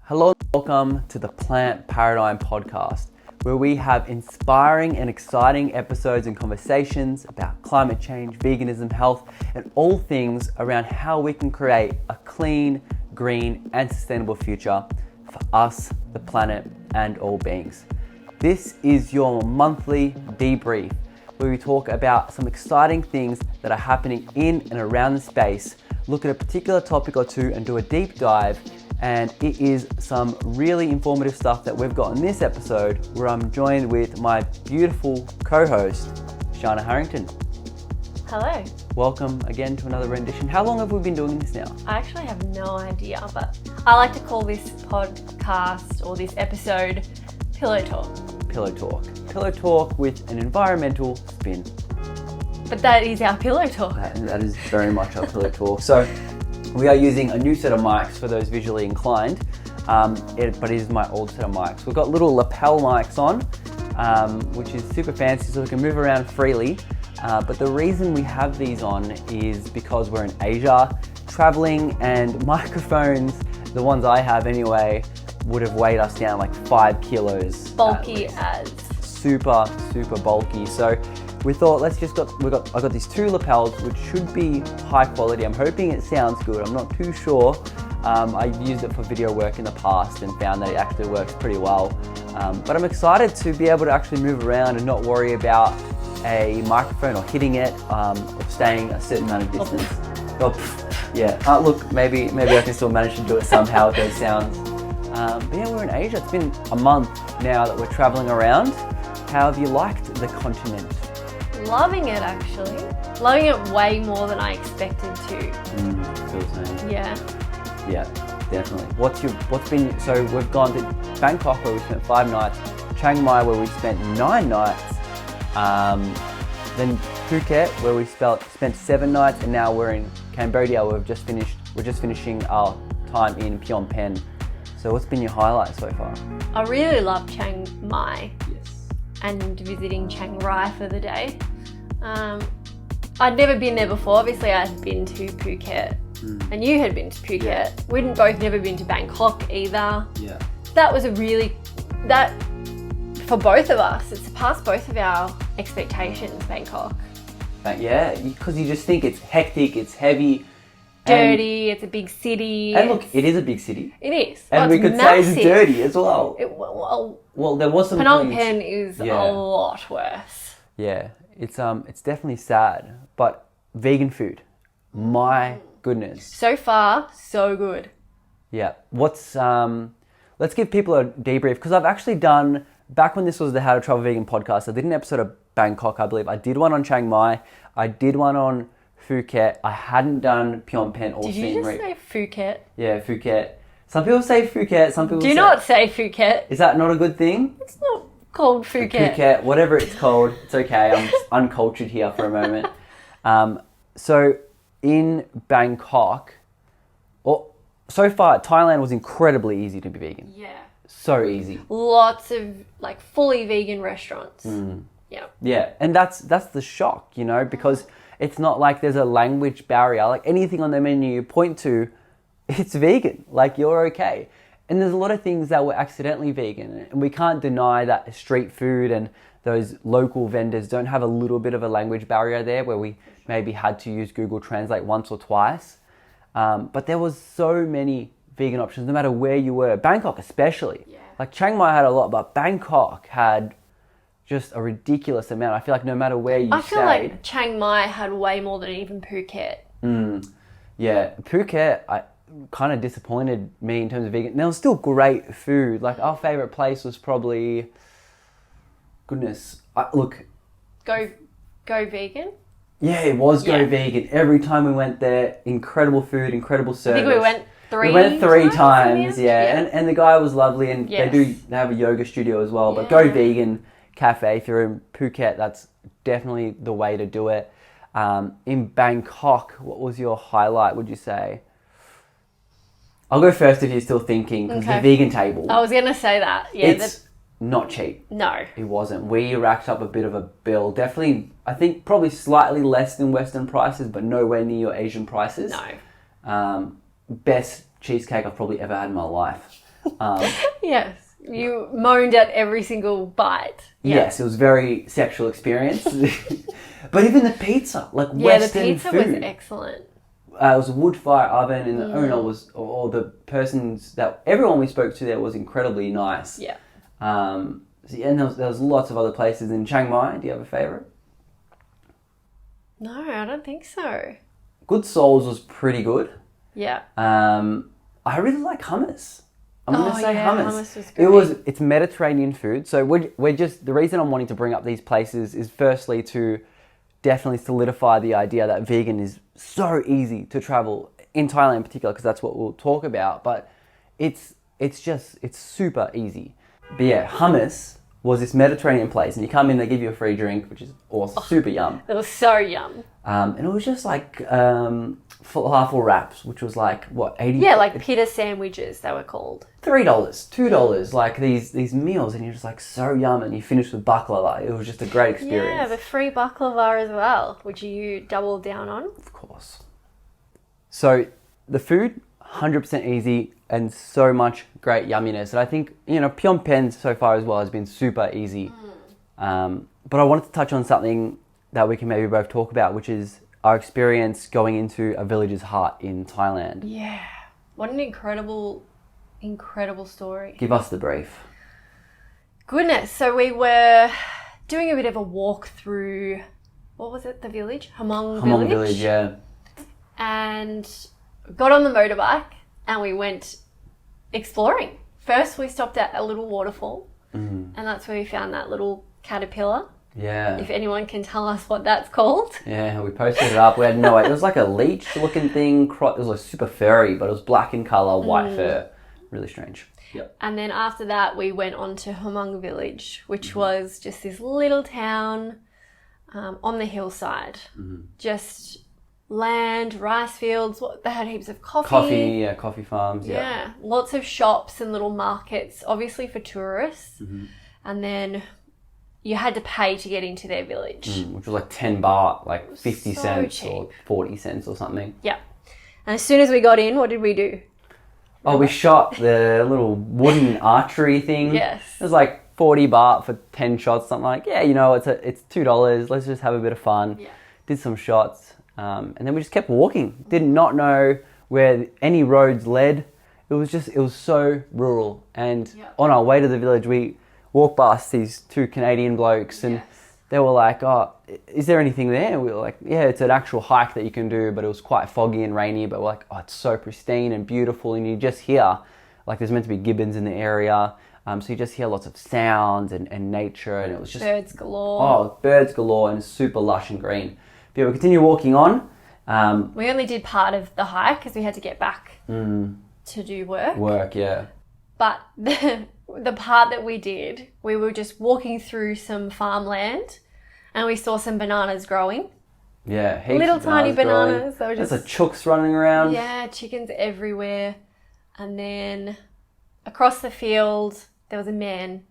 Hello and welcome to the Plant Paradigm Podcast, where we have inspiring and exciting episodes and conversations about climate change, veganism, health, and all things around how we can create a clean, green, and sustainable future for us, the planet, and all beings. This is your monthly debrief, where we talk about some exciting things that are happening in and around the space, look at a particular topic or two and do a deep dive. And it is some really informative stuff that we've got in this episode, where I'm joined with my beautiful co-host, Sharna Harrington. Hello. Welcome again to another rendition. How long have we been doing this now? I actually have no idea, but I like to call this podcast or this episode Pillow Talk. Pillow Talk. Pillow Talk with an environmental spin. But that is our Pillow Talk. That is very much our Pillow Talk. So we are using a new set of mics for those visually inclined, but it is my old set of mics. We've got little lapel mics on, which is super fancy, so we can move around freely. But the reason we have these on is because we're in Asia, traveling, and microphones, the ones I have anyway, would have weighed us down like 5 kilos. Bulky as. Super bulky. So we thought, I got these 2 lapels, which should be high quality. I'm hoping it sounds good. I'm not too sure. I've used it for video work in the past and found that it actually works pretty well. But I'm excited to be able to actually move around and not worry about a microphone or hitting it, or staying a certain amount of distance. Yeah, look, maybe I can still manage to do it somehow with those sounds. But yeah, we're in Asia. It's been a month now that we're traveling around. How have you liked the continent? Loving it, actually. Loving it way more than I expected to. Feel the same. Yeah, definitely. So we've gone to Bangkok, where we spent 5 nights, Chiang Mai, where we spent 9 nights, then Phuket, where we spent 7 nights, and now we're in Cambodia, where we're just finishing our time in Phnom Penh. So what's been your highlight so far? I really love Chiang Mai. Yes. And visiting Chiang Rai for the day. I'd never been there before. Obviously, I'd been to Phuket, and you had been to Phuket. Yeah. We'd both never been to Bangkok either. Yeah. That was for both of us, it surpassed both of our expectations, Bangkok. Yeah, because you just think it's hectic, it's heavy. Dirty, it's a big city. And look, it is a big city. It is. And we could say it's dirty as well. Well, there was some Phnom Penh is a lot worse. Yeah, it's definitely sad. But vegan food, my goodness. So far, so good. Yeah. Let's give people a debrief, because I've actually done, back when this was the How to Travel Vegan podcast, I did an episode of Bangkok, I believe. I did one on Chiang Mai. I did one on Phuket. I hadn't done Phnom Penh or Siem Reap. Did you just say Phuket? Yeah, Phuket. Some people say Phuket, some people Do not say Phuket. Is that not a good thing? It's not called Phuket. Phuket, whatever it's called, it's okay. I'm just uncultured here for a moment. So in Bangkok, so far Thailand was incredibly easy to be vegan. Yeah. So easy. Lots of fully vegan restaurants. Yeah. Yeah, and that's the shock, because it's not like there's a language barrier. Like anything on the menu you point to, it's vegan. Like you're okay. And there's a lot of things that were accidentally vegan, and we can't deny that street food and those local vendors don't have a little bit of a language barrier there, where we maybe had to use Google Translate once or twice. But there was so many vegan options, no matter where you were. Bangkok especially. Yeah. Like Chiang Mai had a lot, but Bangkok had just a ridiculous amount. I feel like no matter where you stayed. I feel like Chiang Mai had way more than even Phuket. Yeah, Phuket kind of disappointed me in terms of vegan. There was still great food. Like our favourite place was probably, Go vegan? Yeah, it was Go Vegan. Every time we went there, incredible food, incredible service. I think we went 3 We went 3 times, yeah. And the guy was lovely, and Yes. they have a yoga studio as well. But Go Vegan Cafe, if you're in Phuket, that's definitely the way to do it. In Bangkok, what was your highlight, would you say? I'll go first if you're still thinking, because the vegan table. I was going to say that. Yeah, it's not cheap. No. It wasn't. We racked up a bit of a bill. Definitely, I think probably slightly less than Western prices, but nowhere near your Asian prices. No. Best cheesecake I've probably ever had in my life. Yes. You moaned at every single bite. Yes, it was very sexual experience. But even the pizza, like Western food. The pizza was excellent. It was a wood fire oven, and the owner or the persons everyone we spoke to there was incredibly nice. Yeah. And there was lots of other places in Chiang Mai. Do you have a favourite? No, I don't think so. Good Souls was pretty good. Yeah. I really like hummus. I'm going to say hummus. Hummus was great. It's Mediterranean food. So we're just, the reason I'm wanting to bring up these places is firstly to definitely solidify the idea that vegan is so easy to travel in Thailand in particular, because that's what we'll talk about. But it's super easy. But yeah, hummus was this Mediterranean place, and you come in, they give you a free drink, which is awesome, super yum. It was so yum. And it was just like falafel wraps, which was like, what, 80? Yeah, like pita sandwiches, they were called. $3, $2, like these meals, and you're just like so yum, and you finish with baklava. It was just a great experience. Yeah, the free baklava as well, which you doubled down on. Of course. So the food, 100% easy, and so much great yumminess. And I think, Phnom Penh so far as well has been super easy. But I wanted to touch on something that we can maybe both talk about, which is our experience going into a village's hut in Thailand. Yeah. What an incredible story. Give us the brief. Goodness. So we were doing a bit of a walk through, what was it, the village? Hamong Village, yeah. And got on the motorbike and we went exploring. First we stopped at a little waterfall, and that's where we found that little caterpillar. Yeah. If anyone can tell us what that's called. Yeah, we posted it up. We had no idea. It was like a leech looking thing. It was like super furry, but it was black in colour, white fur. Really strange. Yep. And then after that, we went on to Hamong Village, which was just this little town on the hillside. Just land, rice fields. They had heaps of coffee. Coffee farms. Yeah. Lots of shops and little markets, obviously for tourists. And then you had to pay to get into their village. Which was like 10 baht, like 50 so cents cheap. or 40 cents or something. Yeah. And as soon as we got in, what did we do? Oh, we shot the little wooden archery thing. Yes. It was like 40 baht for 10 shots, something like, it's $2. Let's just have a bit of fun. Yeah. Did some shots. And then we just kept walking. Did not know where any roads led. It was so rural. And on our way to the village, we walked past these two Canadian blokes, and they were like, "Oh, is there anything there?" And we were like, "Yeah, it's an actual hike that you can do, but it was quite foggy and rainy." But we're like, "Oh, it's so pristine and beautiful." And you just hear, like, there's meant to be gibbons in the area, so you just hear lots of sounds and nature, and it was just birds galore. Oh, birds galore, and super lush and green. But yeah, we continue walking on. We only did part of the hike because we had to get back to do work. Yeah. But the part that we did, we were just walking through some farmland and we saw some bananas growing. Yeah, heaps little of tiny bananas. They were just, there's like chooks running around. Yeah, chickens everywhere. And then across the field, there was a man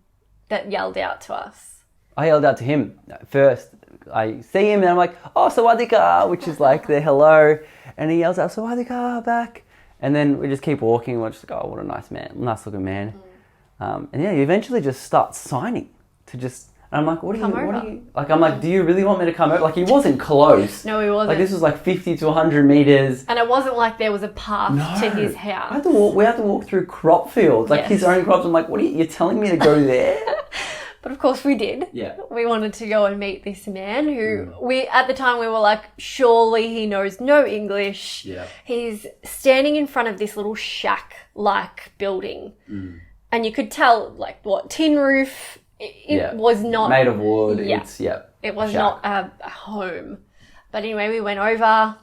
that yelled out to us. I yelled out to him first. I see him and I'm like, "Oh, sawadika," which is like the hello. And he yells out, "Sawadika," back. And then we just keep walking. We're just like, "Oh, what a nice man, nice looking man." And yeah, you eventually just start signing to just. And I'm like, "What do you?" Like, I'm like, "Do you really want me to come over?" Like, he wasn't close. No, he wasn't. Like, this was like 50 to 100 meters. And it wasn't like there was a path to his house. We had to walk through crop fields, like his own crops. I'm like, "What are you're telling me to go there?" But of course we did. Yeah. We wanted to go and meet this man who at the time we were like, surely he knows no English. Yeah. He's standing in front of this little shack-like building. And you could tell, like, tin roof. It was not... made of wood. Yeah. It was not a home. But anyway, we went over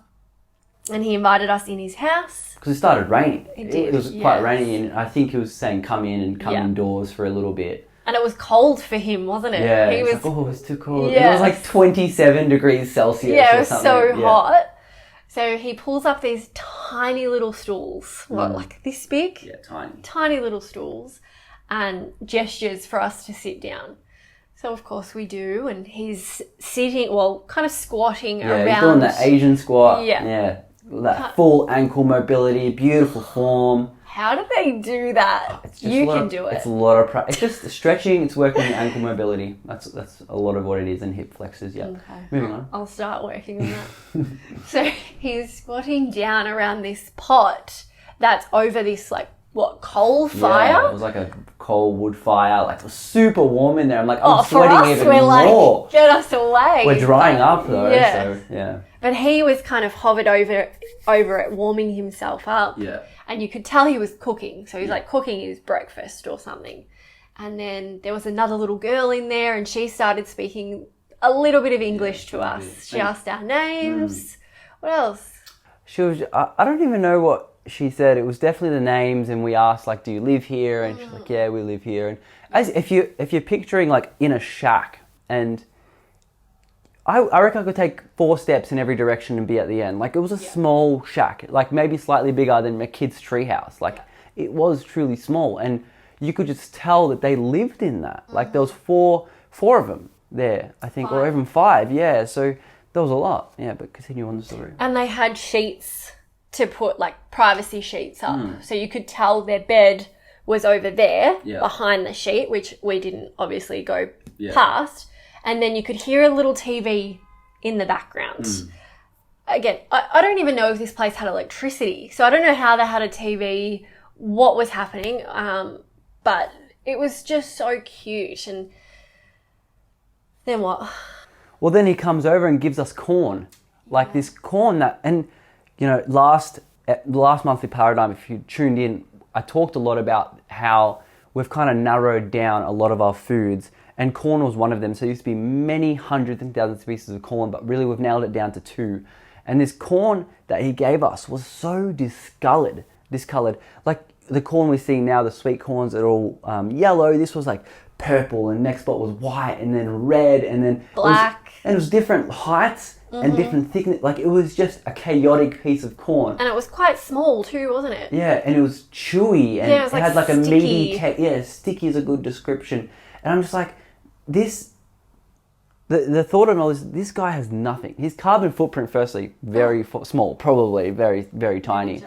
and he invited us in his house. Because it started raining. It did, It was quite rainy, and I think he was saying come in and come indoors for a little bit. And it was cold for him, wasn't it? Yeah, he was like, "Oh, it's too cold." Yes. It was like 27 degrees Celsius Yeah, it or was something. so hot. So he pulls up these tiny little stools, like this big? Yeah, tiny. Tiny little stools, and gestures for us to sit down. So of course we do, and he's sitting, kind of squatting around. Yeah, he's doing the Asian squat. Yeah. Yeah. that full ankle mobility, beautiful form. How do they do that? You can do it. It's a lot of practice. It's just stretching. It's working on ankle mobility. That's a lot of what it is, and hip flexors. Yeah. Okay. Moving on. I'll start working on that. So he's squatting down around this pot that's over this coal fire? Yeah, it was like a coal wood fire. Like it was super warm in there. I'm like, I'm for sweating us, even we're more. Like, get us away. We're drying up though. Yeah. So yeah. But he was kind of hovered over it, warming himself up. Yeah. And you could tell he was cooking. So he's like cooking his breakfast or something. And then there was another little girl in there and she started speaking a little bit of English to us. She asked our names. What else? She was, I don't even know what she said. It was definitely the names, and we asked, like, do you live here? And she's like, yeah, we live here. And as if you're picturing, like, in a shack, and I reckon I could take 4 steps in every direction and be at the end. Like, it was a small shack, like maybe slightly bigger than a kid's treehouse. Like, it was truly small, and you could just tell that they lived in that. Like, there was four of them there, I think, or even 5. Yeah, so there was a lot. Yeah, but continue on the story. And they had sheets to put, like, privacy sheets up. So you could tell their bed was over there behind the sheet, which we didn't obviously go past. And then you could hear a little TV in the background. Again, I don't even know if this place had electricity. So I don't know how they had a TV, what was happening. But it was just so cute. And then what? Well, then he comes over and gives us corn. Like this corn that... And, you know, last monthly paradigm, if you tuned in, I talked a lot about how we've kind of narrowed down a lot of our foods. And corn was one of them. So there used to be many hundreds and thousands of species of corn, but really we've nailed it down to 2. And this corn that he gave us was so discolored. Like the corn we see now, the sweet corns are all yellow. This was like purple, and next spot was white, and then red, and then black. It was different heights and different thickness. Like it was just a chaotic piece of corn. And it was quite small too, wasn't it? Yeah, and it was chewy, and it was had like sticky. a meaty sticky is a good description. And I'm just like, the thought of all this guy has nothing. His carbon footprint, firstly, very small, probably very, very tiny.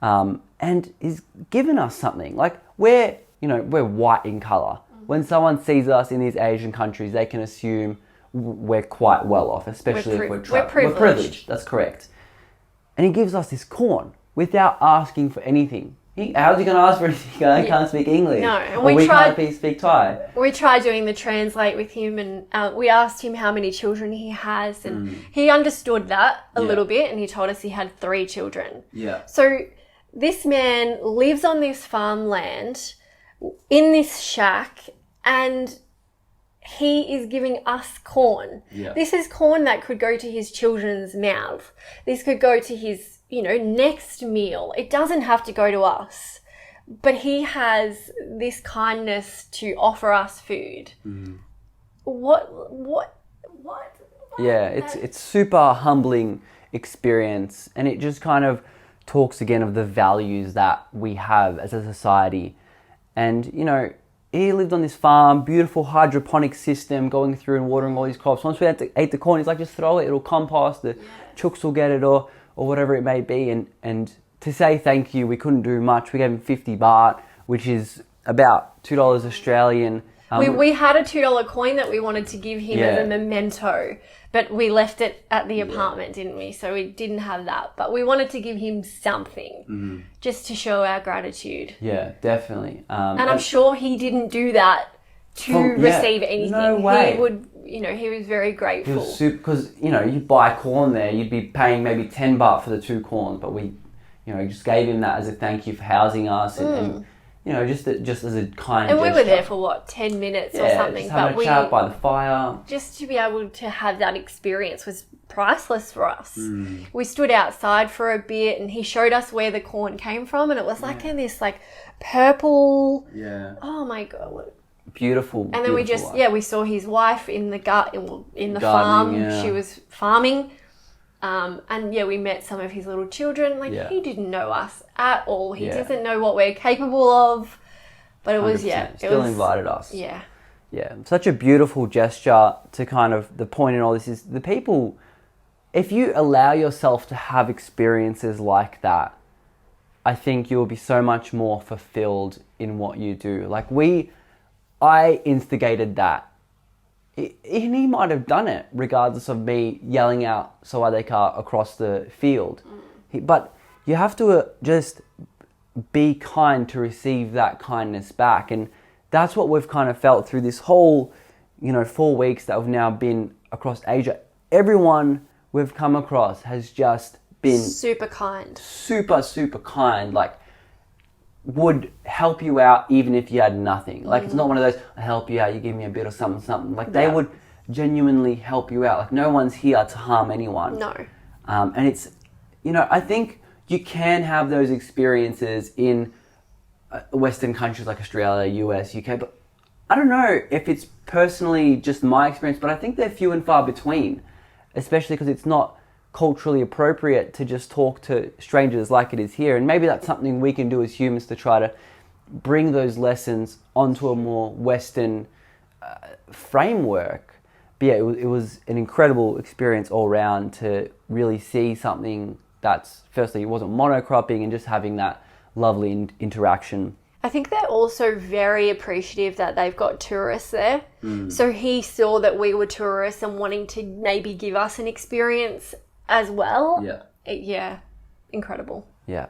And he's given us something. Like, we're white in colour. When someone sees us in these Asian countries, they can assume we're quite well off, especially if we're privileged. We're privileged, that's correct. And he gives us this corn without asking for anything. How's he going to ask for anything? I can't speak English. No, and we can't speak Thai. We tried doing the translate with him, and we asked him how many children he has, and he understood that a little bit, and he told us he had 3 children. Yeah. So this man lives on this farmland in this shack, and he is giving us corn. Yeah. This is corn that could go to his children's mouth. This could go to his, next meal. It doesn't have to go to us. But he has this kindness to offer us food. What? Yeah, it's super humbling experience, and it just kind of talks again of the values that we have as a society. And, he lived on this farm, beautiful hydroponic system, going through and watering all these crops. Once we ate the corn, he's like, just throw it, it'll compost, the chooks will get it, or whatever it may be. And to say thank you, we couldn't do much. We gave him 50 baht, which is about $2 Australian. We had a $2 coin that we wanted to give him as a memento, but we left it at the apartment, didn't we? So we didn't have that. But we wanted to give him something just to show our gratitude. Yeah, definitely. And I'm sure he didn't do that to receive anything. No way. He would, he was very grateful. He was super, because, you buy corn there, you'd be paying maybe 10 baht for the 2 corn, but we, just gave him that as a thank you for housing us and just as a kind and gesture. we were there for 10 minutes or something. Just having a chat by the fire. Just to be able to have that experience was priceless for us. We stood outside for a bit, and he showed us where the corn came from, and it was like in this purple. Yeah. Oh my God. Beautiful. And then we just we saw his wife in the farm. Yeah. She was farming. And we met some of his little children. He didn't know us at all. He doesn't know what we're capable of. But it was, Still invited us. Yeah. Yeah. Such a beautiful gesture to kind of, the point in all this is the people, if you allow yourself to have experiences like that, I think you'll be so much more fulfilled in what you do. Like I instigated that. And he might have done it regardless of me yelling out Sawadeka across the field. But you have to just be kind to receive that kindness back. And that's what we've kind of felt through this whole, 4 weeks that we've now been across Asia. Everyone we've come across has just been super kind. Super, super kind. Like, would help you out even if you had nothing. Like, it's not one of those, I help you out, you give me a bit of something. Like, they would genuinely help you out. Like, no one's here to harm anyone. No. And it's, I think you can have those experiences in Western countries like Australia, US, UK, but I don't know if it's personally just my experience, but I think they're few and far between, especially because it's not culturally appropriate to just talk to strangers like it is here. And maybe that's something we can do as humans to try to bring those lessons onto a more Western framework. But yeah, it was an incredible experience all around to really see something that's, firstly, it wasn't monocropping and just having that lovely interaction. I think they're also very appreciative that they've got tourists there. So he saw that we were tourists and wanting to maybe give us an experience as well. Yeah. Incredible. Yeah.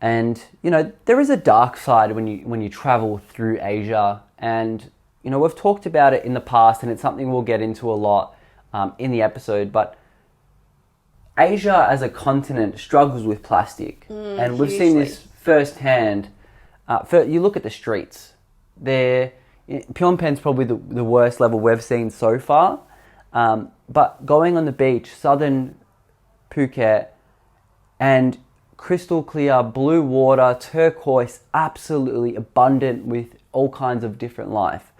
And, there is a dark side when you travel through Asia. And, we've talked about it in the past, and it's something we'll get into a lot in the episode. But Asia as a continent struggles with plastic. And we've seen this firsthand. You look at the streets. Phnom Penh's probably the worst level we've seen so far. But going on the beach, southern Phuket, and crystal clear blue water, turquoise, absolutely abundant with all kinds of different life.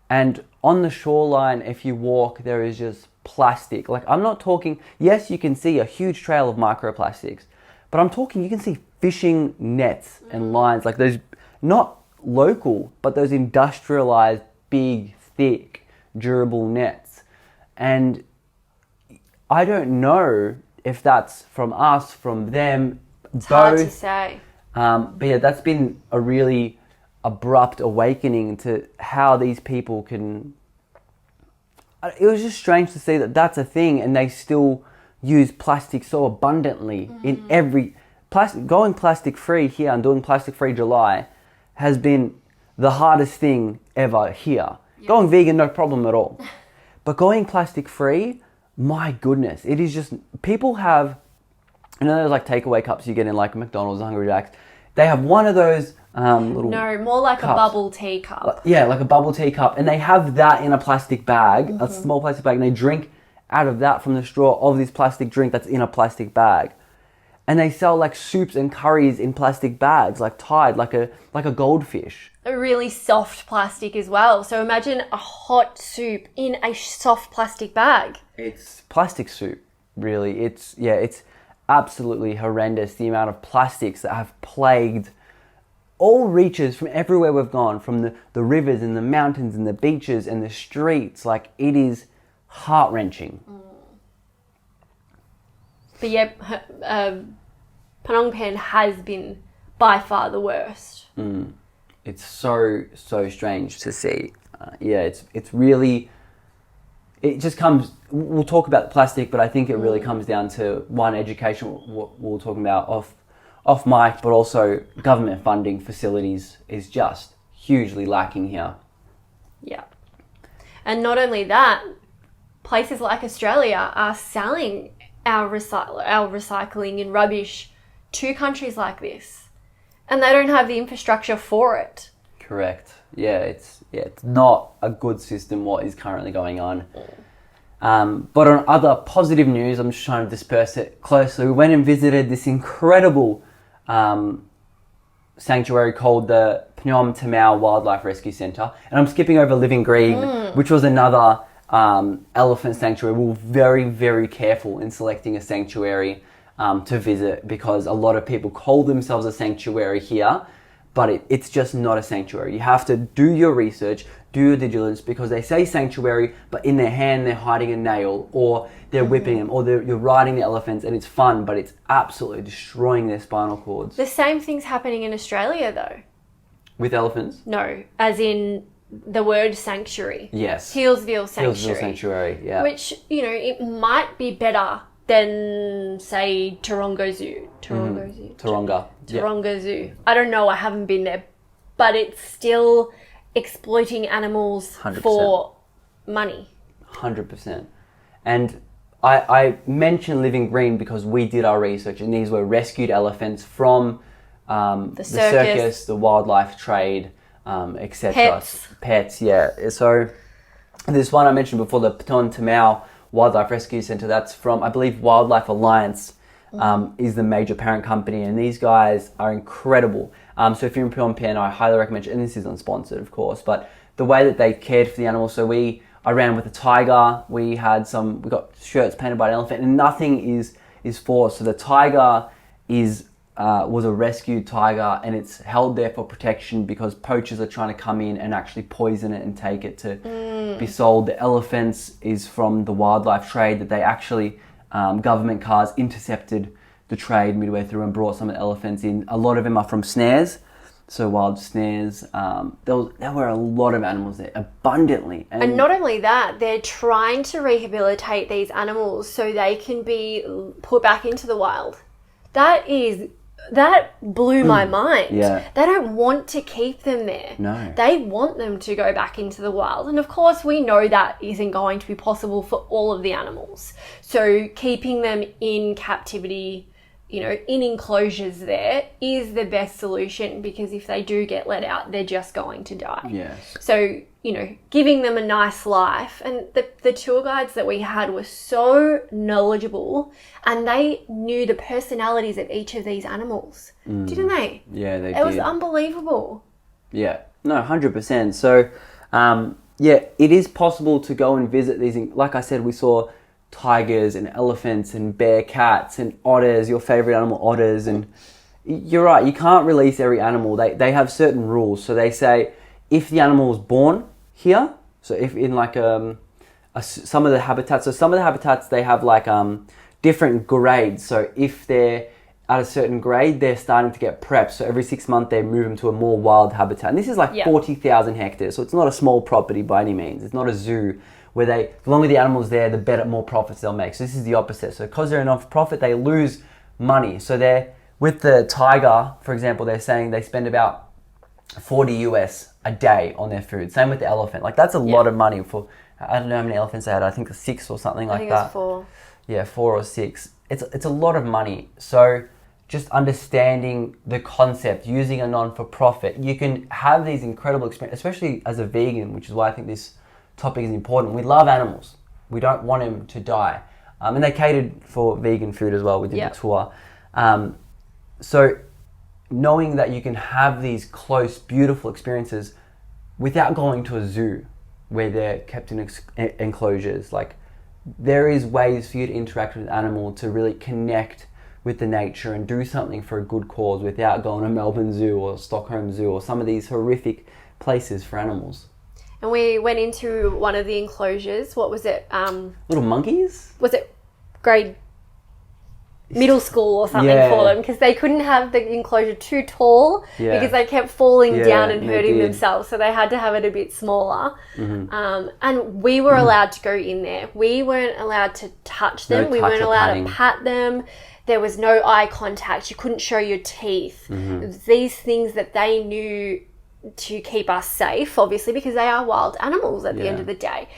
And on the shoreline, if you walk, there is just plastic. Like, I'm not talking, yes, you can see a huge trail of microplastics, but I'm talking, you can see fishing nets and lines, like those, not local, but those industrialized, big, thick, durable nets. And I don't know if that's from us, from them, it's hard to say. But yeah, that's been a really abrupt awakening to how these people can... It was just strange to see that that's a thing, and they still use plastic so abundantly in every... Going plastic free here and doing plastic free July has been the hardest thing ever here. Yes. Going vegan, no problem at all. But going plastic free, my goodness, it is just... People have... those like takeaway cups you get in like McDonald's, Hungry Jack's. They have one of those little... No, more like cups. A bubble tea cup. Yeah, like a bubble tea cup. And they have that in a plastic bag, a small plastic bag, and they drink out of that from the straw of this plastic drink that's in a plastic bag. And they sell like soups and curries in plastic bags, like tied, like a goldfish. A really soft plastic as well. So imagine a hot soup in a soft plastic bag. It's plastic soup, really. It's absolutely horrendous, the amount of plastics that have plagued all reaches from everywhere we've gone, from the rivers and the mountains and the beaches and the streets. Like, it is heart-wrenching. But yeah, Phnom Penh has been by far the worst. It's so strange to see. It's really... It just comes... We'll talk about the plastic, but I think it really comes down to, one, education, what we're talking about off mic, but also government funding facilities is just hugely lacking here. Yeah. And not only that, places like Australia are selling our recycling and rubbish to countries like this, and they don't have the infrastructure for it. Correct. It's not a good system what is currently going on. But on other positive news, I'm just trying to disperse it closely. We went and visited this incredible sanctuary called the Phnom Tamao Wildlife Rescue Centre, and I'm skipping over Living Green, which was another elephant sanctuary. We were very, very careful in selecting a sanctuary to visit, because a lot of people call themselves a sanctuary here, but it's just not a sanctuary. You have to do your research, do your due diligence, because they say sanctuary, but in their hand they're hiding a nail, or they're whipping them, or you're riding the elephants, and it's fun, but it's absolutely destroying their spinal cords. The same thing's happening in Australia, though. With elephants? No, as in the word sanctuary. Yes. Hillsville Sanctuary. Hillsville Sanctuary, yeah. Which, it might be better than, say, Taronga Zoo. Taronga Zoo. I don't know, I haven't been there. But it's still exploiting animals 100%. for money. 100%. And I mentioned Living Green because we did our research, and these were rescued elephants from the circus, the wildlife trade, etc. Pets, yeah. So this one I mentioned before, the Paton Tamau Wildlife Rescue Centre, that's from, I believe, Wildlife Alliance is the major parent company, and these guys are incredible. So if you're in Phnom Penh, I highly recommend, and this is unsponsored, of course, but the way that they cared for the animals. So I ran with a tiger. We got shirts painted by an elephant, and nothing is forced. So the tiger was a rescued tiger, and it's held there for protection because poachers are trying to come in and actually poison it and take it to be sold. The elephants is from the wildlife trade that they actually, government cars intercepted the trade midway through and brought some of the elephants in. A lot of them are from snares, so wild snares. There were a lot of animals there, abundantly. And not only that, they're trying to rehabilitate these animals so they can be put back into the wild. That blew my mind. Yeah. They don't want to keep them there. No. They want them to go back into the wild. And of course, we know that isn't going to be possible for all of the animals. So keeping them in captivity, in enclosures there is the best solution, because if they do get let out, they're just going to die. Yes. So, giving them a nice life. And the tour guides that we had were so knowledgeable, and they knew the personalities of each of these animals, didn't they? Yeah, they did. It was unbelievable. Yeah, no, 100%. So, it is possible to go and visit these. Like I said, we saw tigers and elephants and bear cats and otters, your favorite animal, otters. And you're right, you can't release every animal. They have certain rules. So they say if the animal is born here, so if in like some of the habitats, they have like different grades. So if they're at a certain grade, they're starting to get prepped. So every 6 months, they move them to a more wild habitat. And this is like 40,000 hectares. So it's not a small property by any means. It's not a zoo where the longer the animal's there, the better, more profits they'll make. So this is the opposite. So because they're a non-for-profit, they lose money. So with the tiger, for example, they're saying they spend about $40 US a day on their food. Same with the elephant. Like that's a lot of money for, I don't know how many elephants they had. I think 6 or something like that. I think it's 4. Yeah, 4 or 6. It's a lot of money. So just understanding the concept, using a non-for-profit, you can have these incredible experiences, especially as a vegan, which is why I think this topic is important. We love animals. We don't want them to die. And they catered for vegan food as well. We did the tour. So knowing that you can have these close, beautiful experiences without going to a zoo where they're kept in enclosures. Like there is ways for you to interact with an animal to really connect with the nature and do something for a good cause without going to Melbourne Zoo or Stockholm Zoo or some of these horrific places for animals. And we went into one of the enclosures. What was it? Little monkeys? Was it middle school or something for them? Because they couldn't have the enclosure too tall because they kept falling down and hurting themselves. So they had to have it a bit smaller. Mm-hmm. And we were allowed to go in there. We weren't allowed to touch them. We weren't allowed to pat them. There was no eye contact. You couldn't show your teeth. Mm-hmm. It was these things that they knew to keep us safe, obviously, because they are wild animals at the end of the day.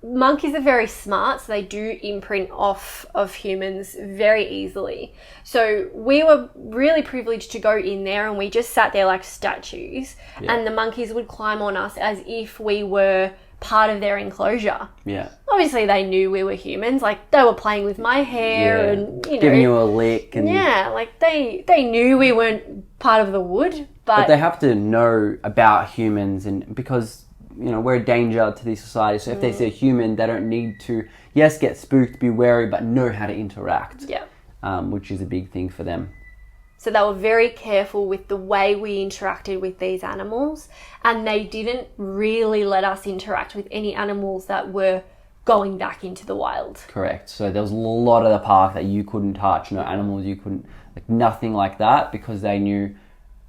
Monkeys are very smart, so they do imprint off of humans very easily. So we were really privileged to go in there, and we just sat there like statues, and the monkeys would climb on us as if we were part of their enclosure. Yeah. Obviously, they knew we were humans. Like, they were playing with my hair and, giving you a lick. And like, they knew we weren't part of the wood, but they have to know about humans, and because we're a danger to these societies. So if they see a human, they don't need to, get spooked, be wary, but know how to interact. Yeah. Which is a big thing for them. So they were very careful with the way we interacted with these animals, and they didn't really let us interact with any animals that were going back into the wild. Correct. So there was a lot of the park that you couldn't touch, no animals you couldn't, like nothing like that, because they knew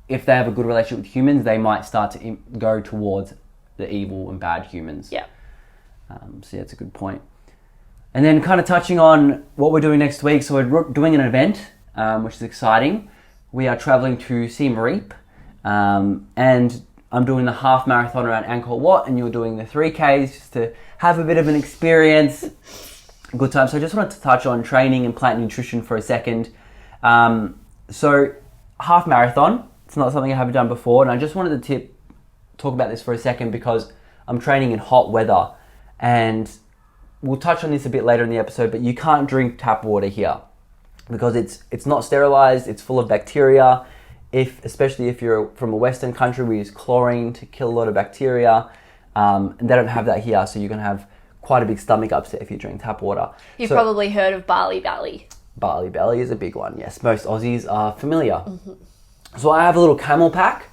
if they have a good relationship with humans, they might start to go towards the evil and bad humans. Yeah. So yeah, it's a good point. And then kind of touching on what we're doing next week. So we're doing an event, which is exciting. We are traveling to Simak, and I'm doing the half marathon around Angkor Wat, and you're doing the 3Ks just to have a bit of an experience. Good time. So I just wanted to touch on training and plant nutrition for a second. So half marathon, it's not something I haven't done before, and I just wanted to talk about this for a second because I'm training in hot weather, and we'll touch on this a bit later in the episode, but you can't drink tap water here because it's not sterilized, it's full of bacteria. Especially if you're from a Western country, we use chlorine to kill a lot of bacteria, and they don't have that here, so you're going to have quite a big stomach upset if you drink tap water. You've probably heard of barley belly. Barley belly is a big one, yes. Most Aussies are familiar. Mm-hmm. So I have a little camel pack.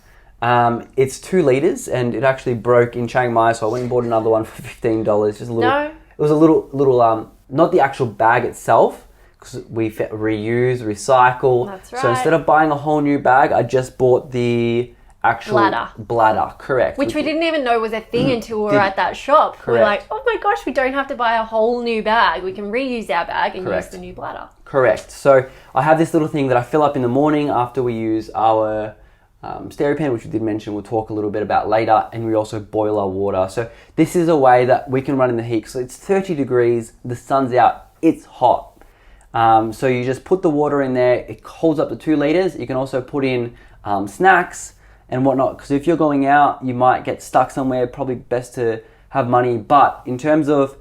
It's 2 litres, and it actually broke in Chiang Mai, so I went and bought another one for $15. Just a little. No. It was a little not the actual bag itself, because we reuse, recycle. That's right. So instead of buying a whole new bag, I just bought the actual bladder, correct. Which we didn't even know was a thing until we were at that shop. Correct. We're like, oh my gosh, we don't have to buy a whole new bag. We can reuse our bag and use the new bladder. Correct. So I have this little thing that I fill up in the morning after we use our Steripen, which we did mention, we'll talk a little bit about later, and we also boil our water. So this is a way that we can run in the heat. So it's 30 degrees, the sun's out, it's hot. So you just put the water in there, it holds up to 2 litres. You can also put in snacks and whatnot, because if you're going out, you might get stuck somewhere, probably best to have money. But in terms of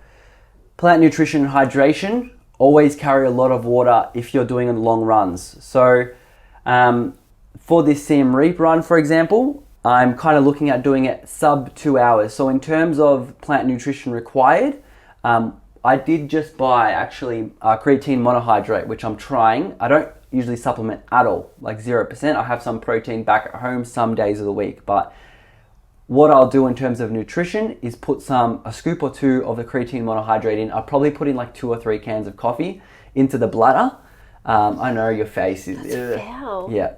plant nutrition and hydration, always carry a lot of water if you're doing long runs. So for this Siem Reap run, for example, I'm kind of looking at doing it sub 2 hours. So in terms of plant nutrition required, I did just buy actually creatine monohydrate, which I'm trying. I don't usually supplement at all, like 0%. I have some protein back at home some days of the week, but what I'll do in terms of nutrition is put a scoop or 2 of the creatine monohydrate in. I'll probably put in like 2 or 3 cans of coffee into the bladder. I know your face is... That's foul. Yeah.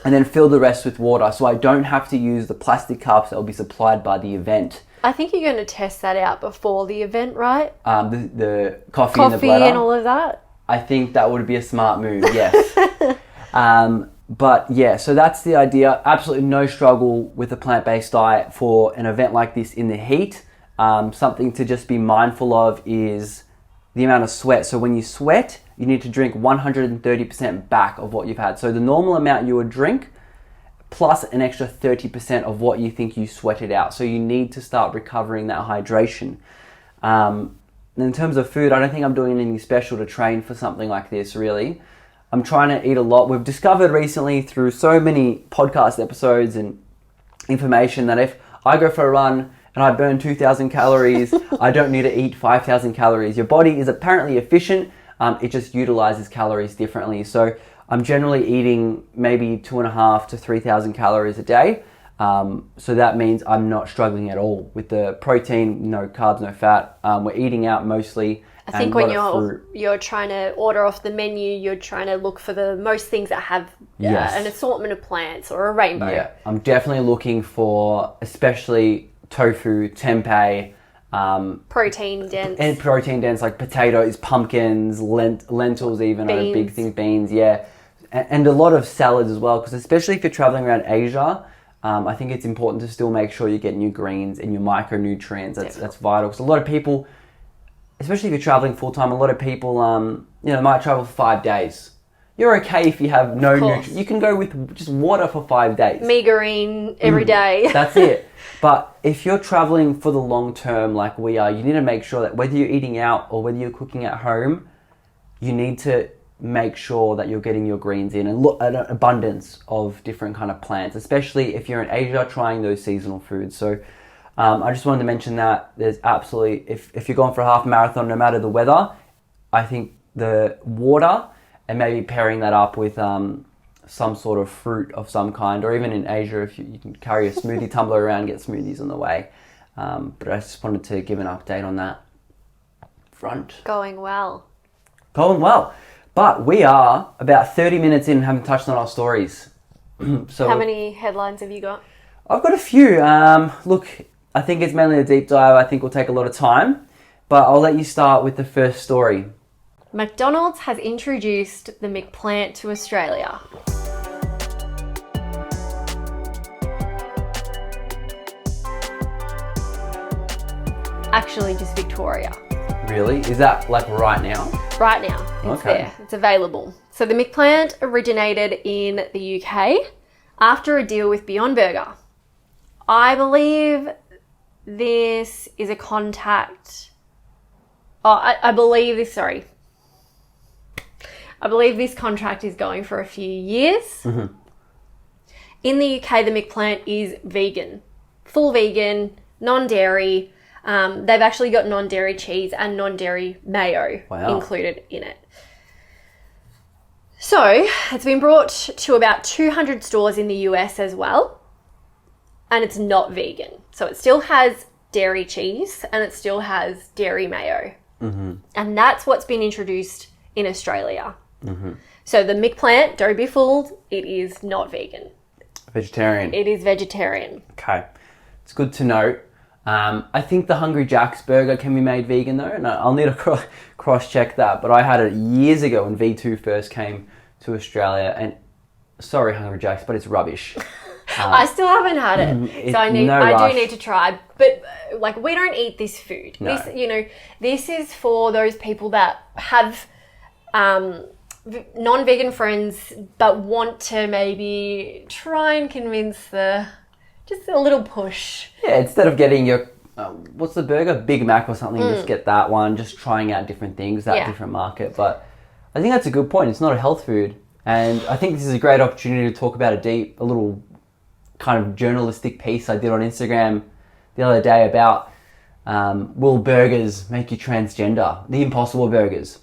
And then fill the rest with water, so I don't have to use the plastic cups that will be supplied by the event. I think you're going to test that out before the event, right? The coffee in the bladder. And all of that? I think that would be a smart move, yes. But yeah, so that's the idea. Absolutely no struggle with a plant-based diet for an event like this in the heat. Something to just be mindful of is the amount of sweat. So when you sweat, you need to drink 130% back of what you've had. So the normal amount you would drink, plus an extra 30% of what you think you sweated out. So you need to start recovering that hydration. In terms of food, I don't think I'm doing anything special to train for something like this, really. I'm trying to eat a lot. We've discovered recently through so many podcast episodes and information that if I go for a run and I burn 2,000 calories, I don't need to eat 5,000 calories. Your body is apparently efficient. It just utilizes calories differently. So I'm generally eating maybe 2,500 to 3,000 calories a day. So that means I'm not struggling at all with the protein, no carbs, no fat. We're eating out mostly. I think when you're trying to order off the menu, you're trying to look for the most things that have an assortment of plants or a rainbow. Yeah, I'm definitely looking for especially tofu, tempeh, protein dense. And protein dense like potatoes, pumpkins, lentils even are a big thing, beans, yeah. And a lot of salads as well, because especially if you're traveling around Asia, I think it's important to still make sure you're getting your greens and your micronutrients. That's vital, because a lot of people, especially if you're traveling full time, a lot of people might travel for 5 days. You're okay if you have no nutrients. You can go with just water for 5 days. Meagerine every day. That's it. But if you're traveling for the long term like we are, you need to make sure that whether you're eating out or whether you're cooking at home, you need to make sure that you're getting your greens in and look at an abundance of different kind of plants, especially if you're in Asia trying those seasonal foods. So I just wanted to mention that there's absolutely, if you're going for a half marathon, no matter the weather, I think the water and maybe pairing that up with some sort of fruit of some kind, or even in Asia, if you can carry a smoothie tumbler around and get smoothies on the way. But I just wanted to give an update on that front. Going well. Going well. But we are about 30 minutes in and haven't touched on our stories. So how many headlines have you got? I've got a few. Look, I think it's mainly a deep dive. I think will take a lot of time. But I'll let you start with the first story. McDonald's has introduced the McPlant to Australia. Actually, just Victoria. Really? Is that like right now? Right now. It's there. It's available. So the McPlant originated in the UK after a deal with Beyond Burger. I believe this is a contact... I believe this contract is going for a few years. Mm-hmm. In the UK, the McPlant is vegan. Full vegan, non-dairy. They've actually got non-dairy cheese and non-dairy mayo included in it. So it's been brought to about 200 stores in the US as well. And it's not vegan. So it still has dairy cheese and it still has dairy mayo. Mm-hmm. And that's what's been introduced in Australia. Mm-hmm. So the McPlant, don't be fooled, it is not vegan. Vegetarian. It is vegetarian. Okay. It's good to know. I think the Hungry Jack's burger can be made vegan though, and I'll need to cross-check that. But I had it years ago when V2 first came to Australia, and sorry Hungry Jack's, but it's rubbish. I still haven't had it, so I do need to try. But like, we don't eat this food. No. This is for those people that have non-vegan friends but want to maybe try and convince just a little push. Yeah, instead of getting your what's the burger, Big Mac or something, just get that one. Just trying out different things, different market. But I think that's a good point. It's not a health food, and I think this is a great opportunity to talk about a little kind of journalistic piece I did on Instagram the other day about will burgers make you transgender? The Impossible Burgers.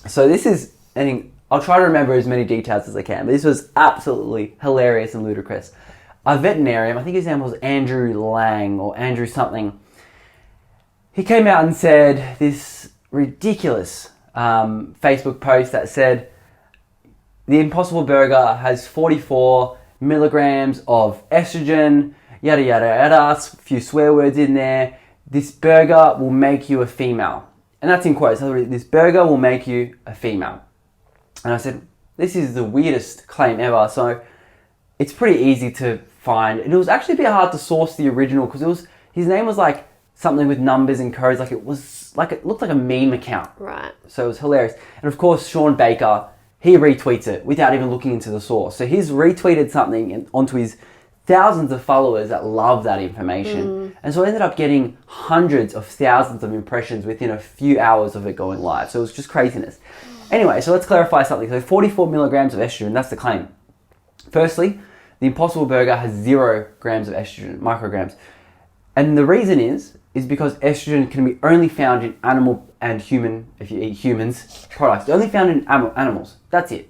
So this is, I think, I'll try to remember as many details as I can, but this was absolutely hilarious and ludicrous. A veterinarian, I think his name was Andrew Lang or Andrew something, he came out and said this ridiculous Facebook post that said the Impossible Burger has 44 milligrams of estrogen, yada yada yada, a few swear words in there. This burger will make you a female. And that's in quotes. This burger will make you a female. And I said, this is the weirdest claim ever. So it's pretty easy to find. And it was actually a bit hard to source the original because his name was like something with numbers and codes. Like it looked like a meme account. Right. So it was hilarious. And of course, Sean Baker, he retweets it without even looking into the source. So he's retweeted something onto his thousands of followers that love that information. And so I ended up getting hundreds of thousands of impressions within a few hours of it going live. So it was just craziness. Anyway, so let's clarify something. So 44 milligrams of estrogen, that's the claim. Firstly, the Impossible Burger has 0 grams of estrogen, micrograms. And the reason is because estrogen can be only found in animal and human, if you eat humans, products. They're only found in animals. That's it.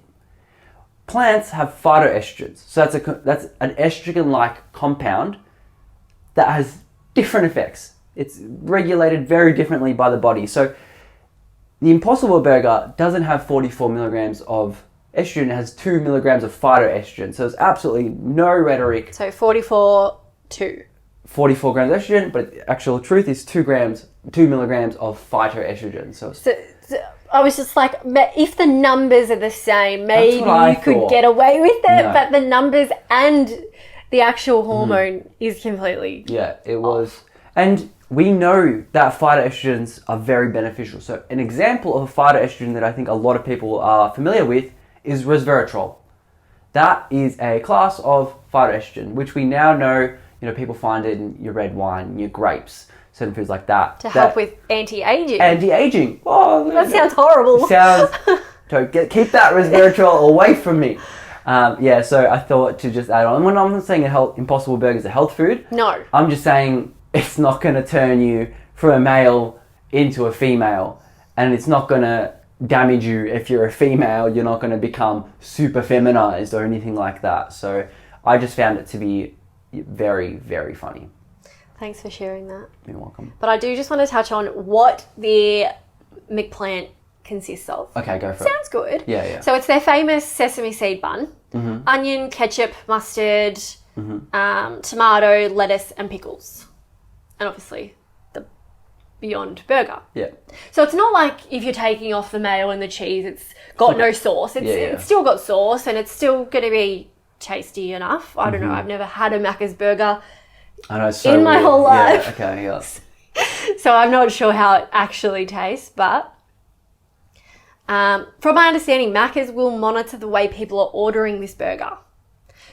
Plants have phytoestrogens. So that's an estrogen-like compound that has different effects. It's regulated very differently by the body. So the Impossible Burger doesn't have 44 milligrams of estrogen. It has 2 milligrams of phytoestrogen. So there's absolutely no rhetoric. So 44 grams of estrogen, but the actual truth is 2 milligrams of phytoestrogen. So I was just like, if the numbers are the same, maybe you could get away with it, but the numbers and the actual hormone is completely it was. And we know that phytoestrogens are very beneficial. So an example of a phytoestrogen that I think a lot of people are familiar with is resveratrol. That is a class of phytoestrogen, which we now know, people find it in your red wine, your grapes, certain foods like that. To help with anti-aging. Anti-aging. Oh, that sounds horrible. Keep that resveratrol away from me. So I thought to just add on. When I'm not saying Impossible Burger is a health food. No. I'm just saying it's not going to turn you from a male into a female. And it's not going to damage you if you're a female. You're not going to become super feminized or anything like that. So I just found it to be very, very funny. Thanks for sharing that. You're welcome. But I do just want to touch on what the McPlant consists of. Okay, go for Sounds good. Yeah. So it's their famous sesame seed bun, onion, ketchup, mustard, tomato, lettuce, and pickles. And obviously the Beyond Burger. Yeah. So it's not like if you're taking off the mayo and the cheese, it's got no sauce. It's still got sauce and it's still going to be tasty enough. I don't know. I've never had a Macca's burger I know, it's so in my weird. whole life. Yeah, okay, yeah. So I'm not sure how it actually tastes, but from my understanding, Macca's will monitor the way people are ordering this burger.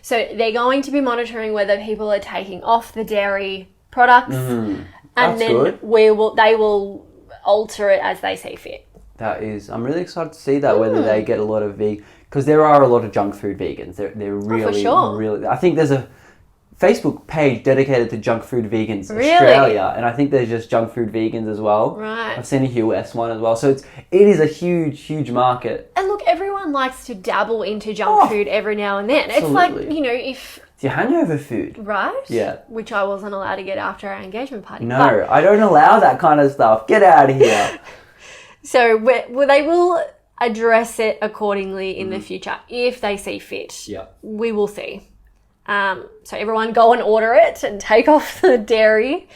So they're going to be monitoring whether people are taking off the dairy products, and That's then good. they will alter it as they see fit. That is, I'm really excited to see that, whether they get a lot of vegan, because there are a lot of junk food vegans. They're really, really, I think there's a Facebook page dedicated to junk food vegans Australia, and I think there's just junk food vegans as well. Right. I've seen a US one as well. So it is a huge market. And look, everyone likes to dabble into junk food every now and then. Absolutely. It's like, if... It's your hangover food. Right? Yeah. Which I wasn't allowed to get after our engagement party. No, I don't allow that kind of stuff. Get out of here. So they will address it accordingly in the future if they see fit. Yeah. We will see. So everyone go and order it and take off the dairy.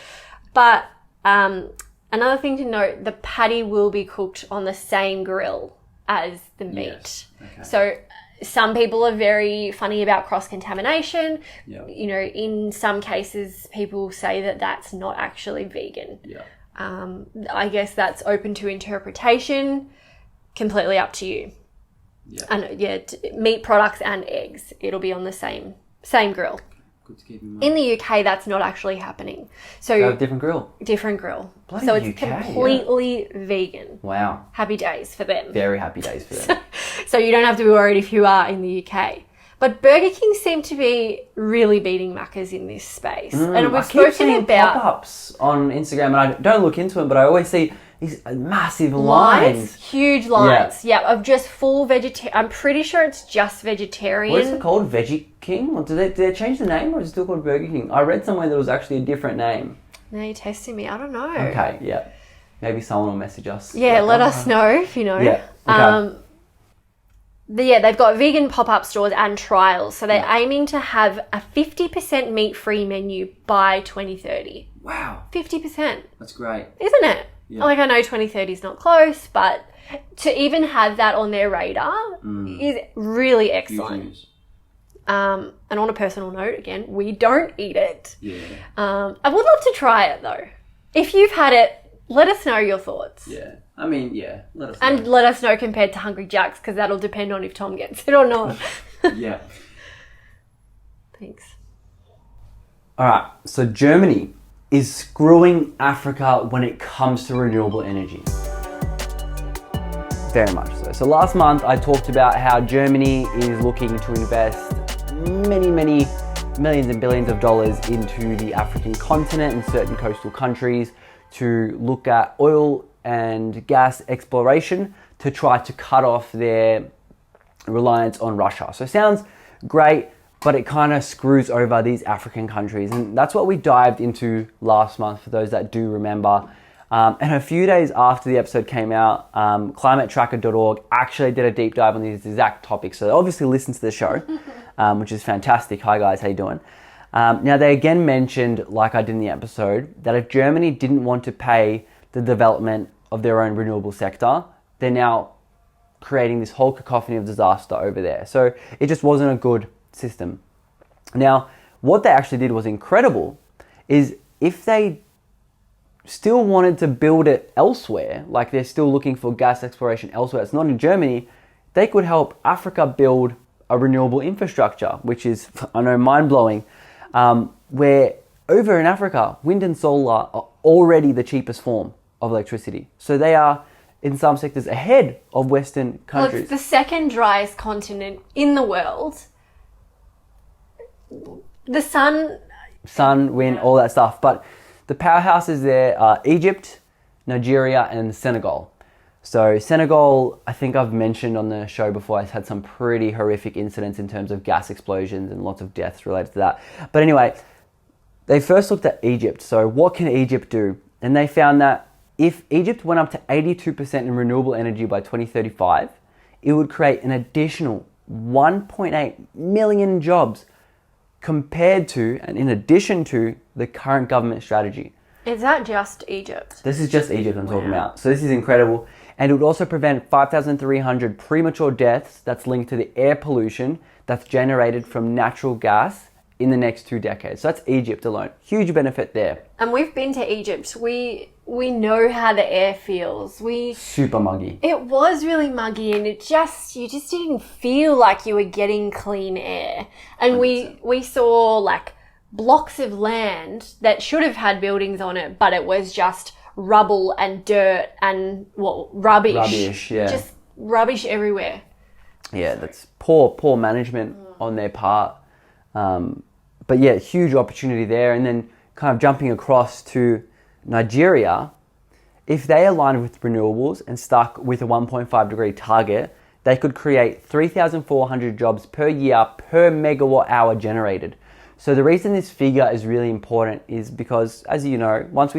But another thing to note, the patty will be cooked on the same grill as the meat. Yes. Okay. So some people are very funny about cross-contamination. Yeah. In some cases, people say that that's not actually vegan. Yeah. I guess that's open to interpretation, completely up to you. Yeah. And meat products and eggs, it'll be on the same grill. Good to keep in mind. In the UK, that's not actually happening. So They have a different grill. different grill. Bloody so it's UK, completely vegan. Wow. Happy days for them. Very happy days for them. So you don't have to be worried if you are in the UK. But Burger King seem to be really beating Macca's in this space. And we've I keep spoken seeing about pop-ups on Instagram, and I don't look into them, but I always see these massive lines. Huge lines. Yeah, of just full vegetarian. I'm pretty sure it's just vegetarian. What is it called? Veggie King? Or did they change the name, or is it still called Burger King? I read somewhere that was actually a different name. Now you're testing me. I don't know. Okay, yeah. Maybe someone will message us. Yeah, let us know if you know. Yeah, okay. They've got vegan pop-up stores and trials. So they're aiming to have a 50% meat-free menu by 2030. Wow. 50%. That's great. Isn't it? Yeah. Like, I know 2030 is not close, but to even have that on their radar is really excellent. Huge news. And on a personal note, again, we don't eat it. Yeah. I would love to try it, though. If you've had it, let us know your thoughts. Yeah. I mean, yeah. Let us know. And let us know compared to Hungry Jack's, because that'll depend on if Tom gets it or not. Yeah. Thanks. All right. So Germany is screwing Africa when it comes to renewable energy. Very much so. So last month I talked about how Germany is looking to invest many millions and billions of dollars into the African continent and certain coastal countries to look at oil and gas exploration to try to cut off their reliance on Russia. So it sounds great, but it kind of screws over these African countries. And that's what we dived into last month, for those that do remember. And a few days after the episode came out, climatetracker.org actually did a deep dive on these exact topics. So they obviously listened to the show, which is fantastic. Hi guys, how you doing? Now they again mentioned, like I did in the episode, that if Germany didn't want to pay the development of their own renewable sector, they're now creating this whole cacophony of disaster over there. So it just wasn't a good system. Now, what they actually did was incredible, is if they still wanted to build it elsewhere, like they're still looking for gas exploration elsewhere, it's not in Germany, they could help Africa build a renewable infrastructure, which is, I know, mind-blowing, where over in Africa, wind and solar are already the cheapest form of electricity. So they are, in some sectors, ahead of Western countries. Well, it's the second driest continent in the world. The sun, wind, all that stuff. But the powerhouses there are Egypt, Nigeria, and Senegal. So Senegal, I think I've mentioned on the show before, has had some pretty horrific incidents in terms of gas explosions and lots of deaths related to that. But anyway, they first looked at Egypt. So what can Egypt do? And they found that if Egypt went up to 82% in renewable energy by 2035, it would create an additional 1.8 million jobs compared to, and in addition to, the current government strategy. Is that just Egypt? This is just Egypt I'm talking about. So this is incredible. And it would also prevent 5,300 premature deaths that's linked to the air pollution that's generated from natural gas in the next 2 decades. So that's Egypt alone. Huge benefit there. And we've been to Egypt. We know how the air feels. Super muggy. It was really muggy, and you just didn't feel like you were getting clean air. And 100%. we saw like blocks of land that should have had buildings on it, but it was just rubble and dirt and rubbish. Rubbish, yeah. Just rubbish everywhere. Yeah, that's poor management on their part. But yeah, huge opportunity there. And then kind of jumping across to Nigeria, if they aligned with renewables and stuck with a 1.5 degree target, they could create 3,400 jobs per year per megawatt hour generated. So the reason this figure is really important is because, as you know, once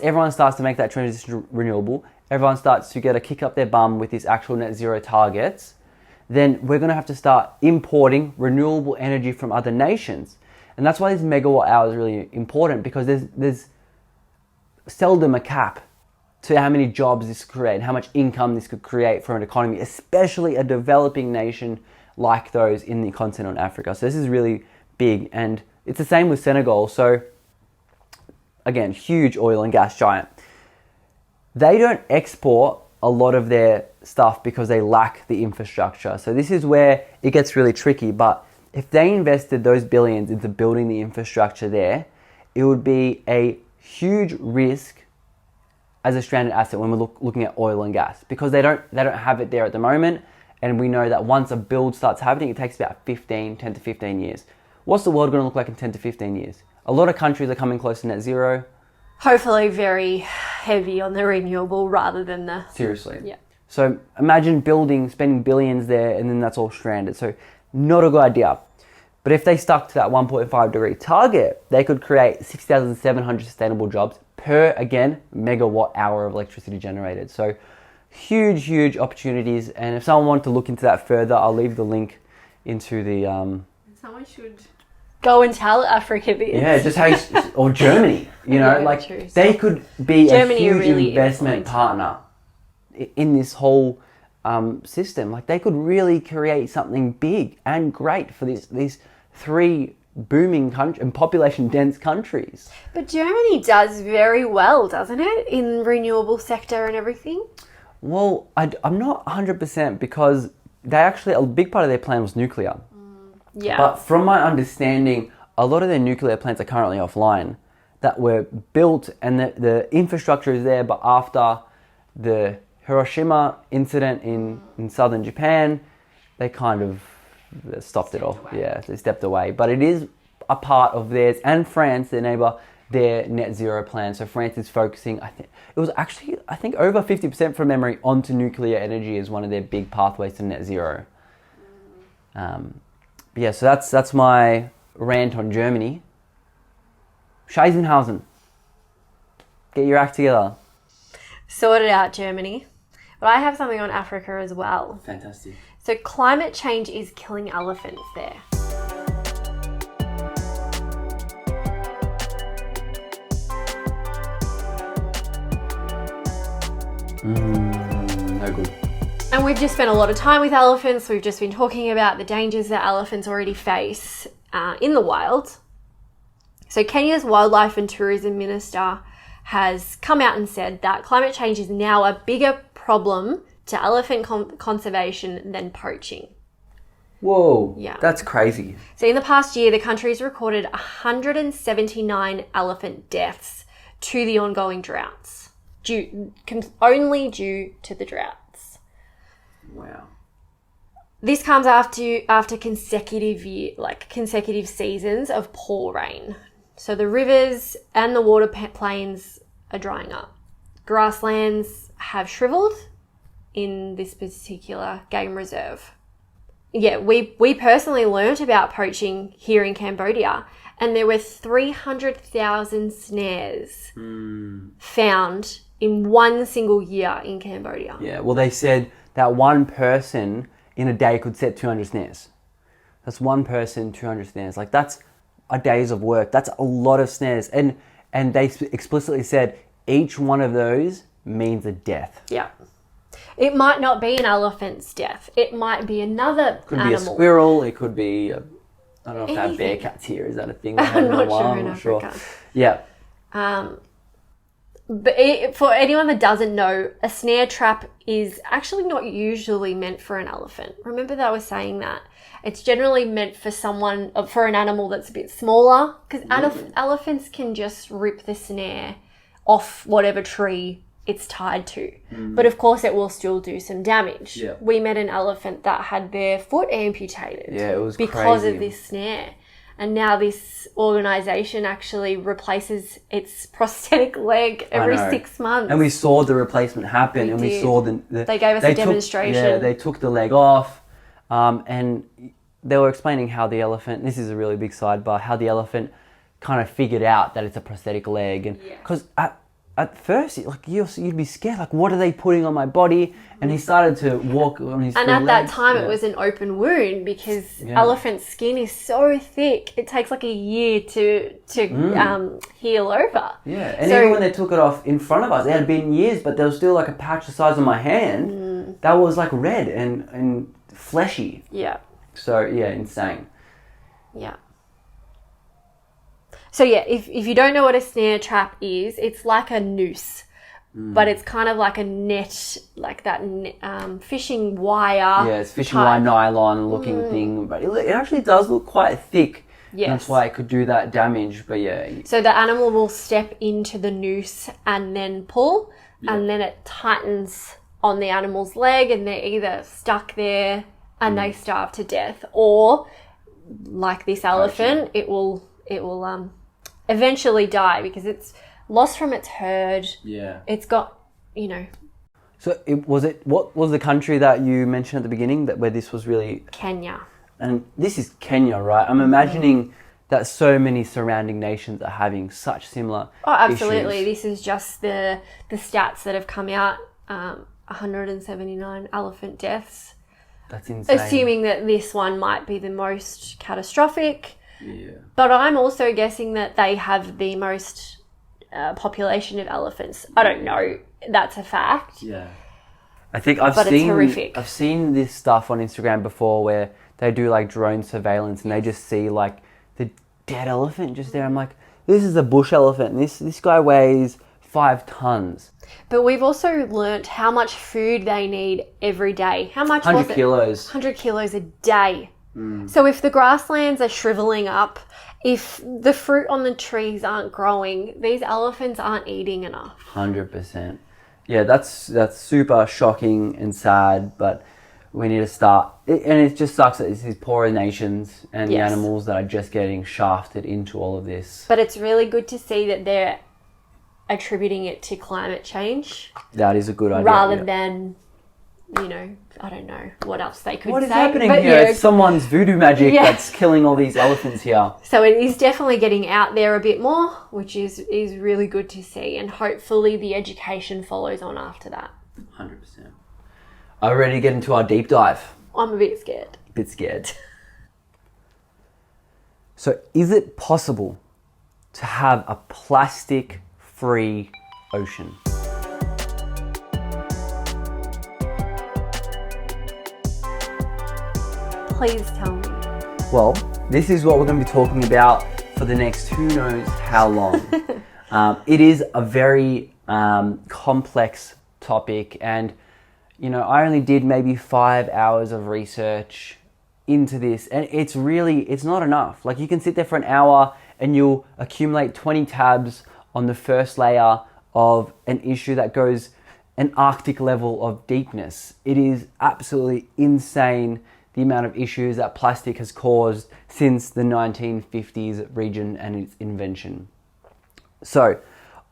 everyone starts to make that transition to renewable, everyone starts to get a kick up their bum with these actual net zero targets, then we're going to have to start importing renewable energy from other nations. And that's why this megawatt hour is really important, because there's seldom a cap to how many jobs this could create, how much income this could create for an economy, especially a developing nation like those in the continent of Africa. So this is really big, and it's the same with Senegal. So again, huge oil and gas giant. They don't export a lot of their stuff because they lack the infrastructure. So this is where it gets really tricky. But if they invested those billions into building the infrastructure there, it would be a huge risk as a stranded asset when we're looking at oil and gas, because they don't have it there at the moment. And we know that once a build starts happening, it takes about 10 to 15 years. What's the world going to look like in 10 to 15 years? A lot of countries are coming close to net zero. Hopefully very heavy on the renewable rather than the... Seriously. Yeah. So imagine spending billions there, and then that's all stranded. So not a good idea. But if they stuck to that 1.5 degree target, they could create 6,700 sustainable jobs per, again, megawatt hour of electricity generated. So huge opportunities. And if someone wanted to look into that further, I'll leave the link into the... Someone should go and tell Africa this. Yeah, just how or Germany, true. They could be Germany a huge really investment partner in this whole system. Like, they could really create something big and great for these three booming and population dense countries. But Germany does very well, doesn't it, in renewable sector and everything? Well, I'm not 100%, because a big part of their plan was nuclear. Yeah. But from my understanding, a lot of their nuclear plants are currently offline that were built, and the infrastructure is there, but after the Hiroshima incident in southern Japan, they kind of stopped it off. Yeah, they stepped away. But it is a part of theirs, and France, their neighbour, their net zero plan. So France is focusing, I think over 50% from memory, onto nuclear energy as one of their big pathways to net zero. Yeah, so that's my rant on Germany. Scheisenhausen, get your act together. Sort it out, Germany. But I have something on Africa as well. Fantastic. So climate change is killing elephants there. No good. And we've just spent a lot of time with elephants. We've just been talking about the dangers that elephants already face in the wild. So Kenya's Wildlife and Tourism Minister has come out and said that climate change is now a bigger problem to elephant conservation than poaching. Whoa, Yeah. that's crazy. So in the past year, the country's recorded 179 elephant deaths to the ongoing droughts, only due to the droughts. Wow. This comes after consecutive seasons of poor rain. So the rivers and the water plains are drying up. Grasslands have shriveled in this particular game reserve. Yeah, we personally learnt about poaching here in Cambodia, and there were 300,000 snares found in one single year in Cambodia. Yeah, well, they said that one person in a day could set 200 snares. That's one person, 200 snares. Like, that's a day's of work. That's a lot of snares. And they explicitly said each one of those means a death. Yeah. It might not be an elephant's death. It might be another Could animal. be a squirrel. It could be, I don't know if they have Anything. bear cats here. Is that a thing? I'm not sure in Africa. Yeah. But for anyone that doesn't know, a snare trap is actually not usually meant for an elephant. Remember that I was saying that. It's generally meant for for an animal that's a bit smaller, because elephants can just rip the snare off whatever tree it's tied to. But of course it will still do some damage. Yeah. We met an elephant that had their foot amputated. Yeah, it was because crazy. of this snare. And now this organisation actually replaces its prosthetic leg every 6 months. And we saw the replacement happen. We and did. we saw They gave us a demonstration. Yeah, they took the leg off. And they were explaining how the elephant, this is a really big sidebar, how the elephant kind of figured out that it's a prosthetic leg. And because at first, like, you'd be scared, like, what are they putting on my body? And he started to walk on his And three at that legs. time, it was an open wound because elephant skin is so thick. It takes like a year to heal over. Yeah, and even when they took it off in front of us, it had been years, but there was still like a patch the size of my hand that was like red and fleshy. Yeah. So, yeah, insane. Yeah. So, yeah, if you don't know what a snare trap is, it's like a noose. But it's kind of like a net, like that fishing wire. Yeah, it's fishing type. wire nylon looking thing, but it actually does look quite thick. Yes. That's why it could do that damage, but yeah. So the animal will step into the noose and then pull, and then it tightens on the animal's leg, and they're either stuck there and they starve to death, or like this elephant, it will eventually die because it's lost from its herd. Yeah. It's got, So what was the country that you mentioned at the beginning where this was really... Kenya. And this is Kenya, right? I'm imagining that so many surrounding nations are having such similar Oh, absolutely. issues. This is just the stats that have come out, 179 elephant deaths. That's insane. Assuming that this one might be the most catastrophic. Yeah. But I'm also guessing that they have the most population of elephants. I don't know. That's a fact. Yeah. I think I've But it's horrific. I've seen this stuff on Instagram before where they do like drone surveillance and they just see like the dead elephant just there. I'm like, this is a bush elephant. This guy weighs 5 tons. But we've also learnt how much food they need every day. How much 100 was it? kilos. 100 kilos a day. So if the grasslands are shriveling up, if the fruit on the trees aren't growing, these elephants aren't eating enough. 100%. Yeah, that's super shocking and sad, but we need to start. And it just sucks that it's these poorer nations and the animals that are just getting shafted into all of this. But it's really good to see that they're attributing it to climate change. That is a good idea. Rather than, I don't know what else they could say. What is happening but, here? It's someone's voodoo magic that's killing all these elephants here. So it is definitely getting out there a bit more, which is really good to see. And hopefully the education follows on after that. 100%. Are we ready to get into our deep dive? I'm a bit scared. Bit scared. So is it possible to have a plastic-free ocean? Please tell me. Well, this is what we're going to be talking about for the next who knows how long. It is a very complex topic, and I only did maybe 5 hours of research into this, and it's not enough. Like, you can sit there for an hour and you'll accumulate 20 tabs on the first layer of an issue that goes an Arctic level of deepness. It is absolutely insane the amount of issues that plastic has caused since the 1950s region and its invention. So,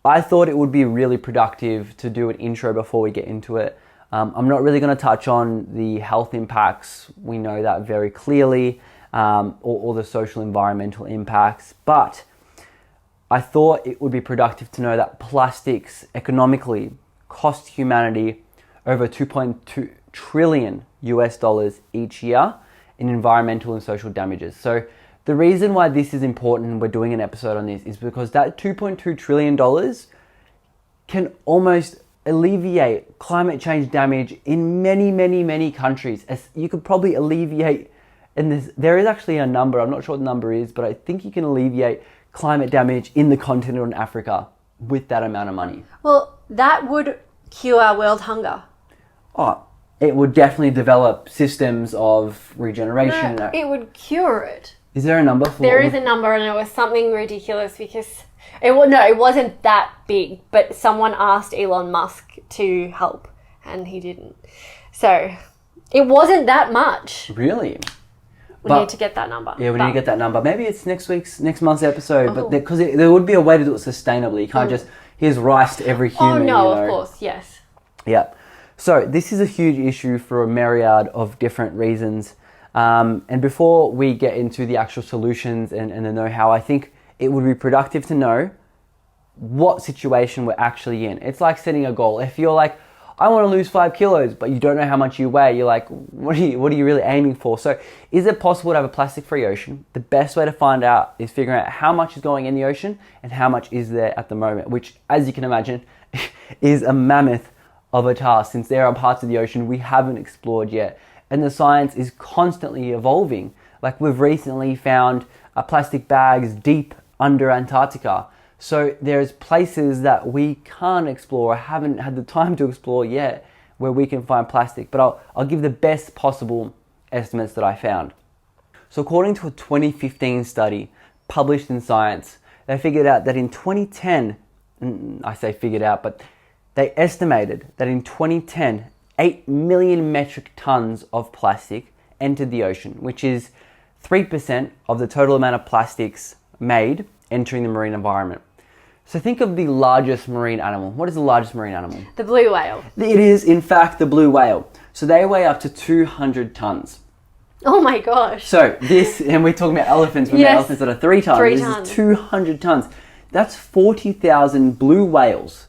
I thought it would be really productive to do an intro before we get into it. I'm not really going to touch on the health impacts. We know that very clearly, or the social environmental impacts. But I thought it would be productive to know that plastics economically cost humanity over $2.2 trillion each year in environmental and social damages. So the reason why this is important and we're doing an episode on this is because that $2.2 trillion can almost alleviate climate change damage in many, many, many countries. As you could probably alleviate, and there is actually a number, I'm not sure what the number is, but I think you can alleviate climate damage in the continent on Africa with that amount of money. Well, that would cure world hunger. Oh, it would definitely develop systems of regeneration. No, it would cure it. Is there a number for There is a number, and it was something ridiculous because it wasn't that big, but someone asked Elon Musk to help and he didn't. So it wasn't that much. Really? We need to get that number. Yeah, we need to get that number. Maybe it's next month's episode, but because there would be a way to do it sustainably. You can't just, here's rice to every human. Oh, no, of course, yes. Yeah. So this is a huge issue for a myriad of different reasons. And before we get into the actual solutions and the know-how, I think it would be productive to know what situation we're actually in. It's like setting a goal. If you're like, I want to lose 5 kilos, but you don't know how much you weigh, you're like, what are you really aiming for? So is it possible to have a plastic-free ocean? The best way to find out is figuring out how much is going in the ocean and how much is there at the moment, which, as you can imagine, is a mammoth of a task, since there are parts of the ocean we haven't explored yet. And the science is constantly evolving. Like, we've recently found plastic bags deep under Antarctica. So there's places that we can't explore or haven't had the time to explore yet where we can find plastic. But I'll give the best possible estimates that I found. So according to a 2015 study published in Science, they figured out that in 2010, I say figured out, but they estimated that in 2010, 8 million metric tons of plastic entered the ocean, which is 3% of the total amount of plastics made entering the marine environment. So think of the largest marine animal. What is the largest marine animal? The blue whale. It is, in fact, the blue whale. So they weigh up to 200 tons. Oh my gosh. So this, and we're talking about elephants, elephants that are 3 tons. 3 this tons. is 200 tons. That's 40,000 blue whales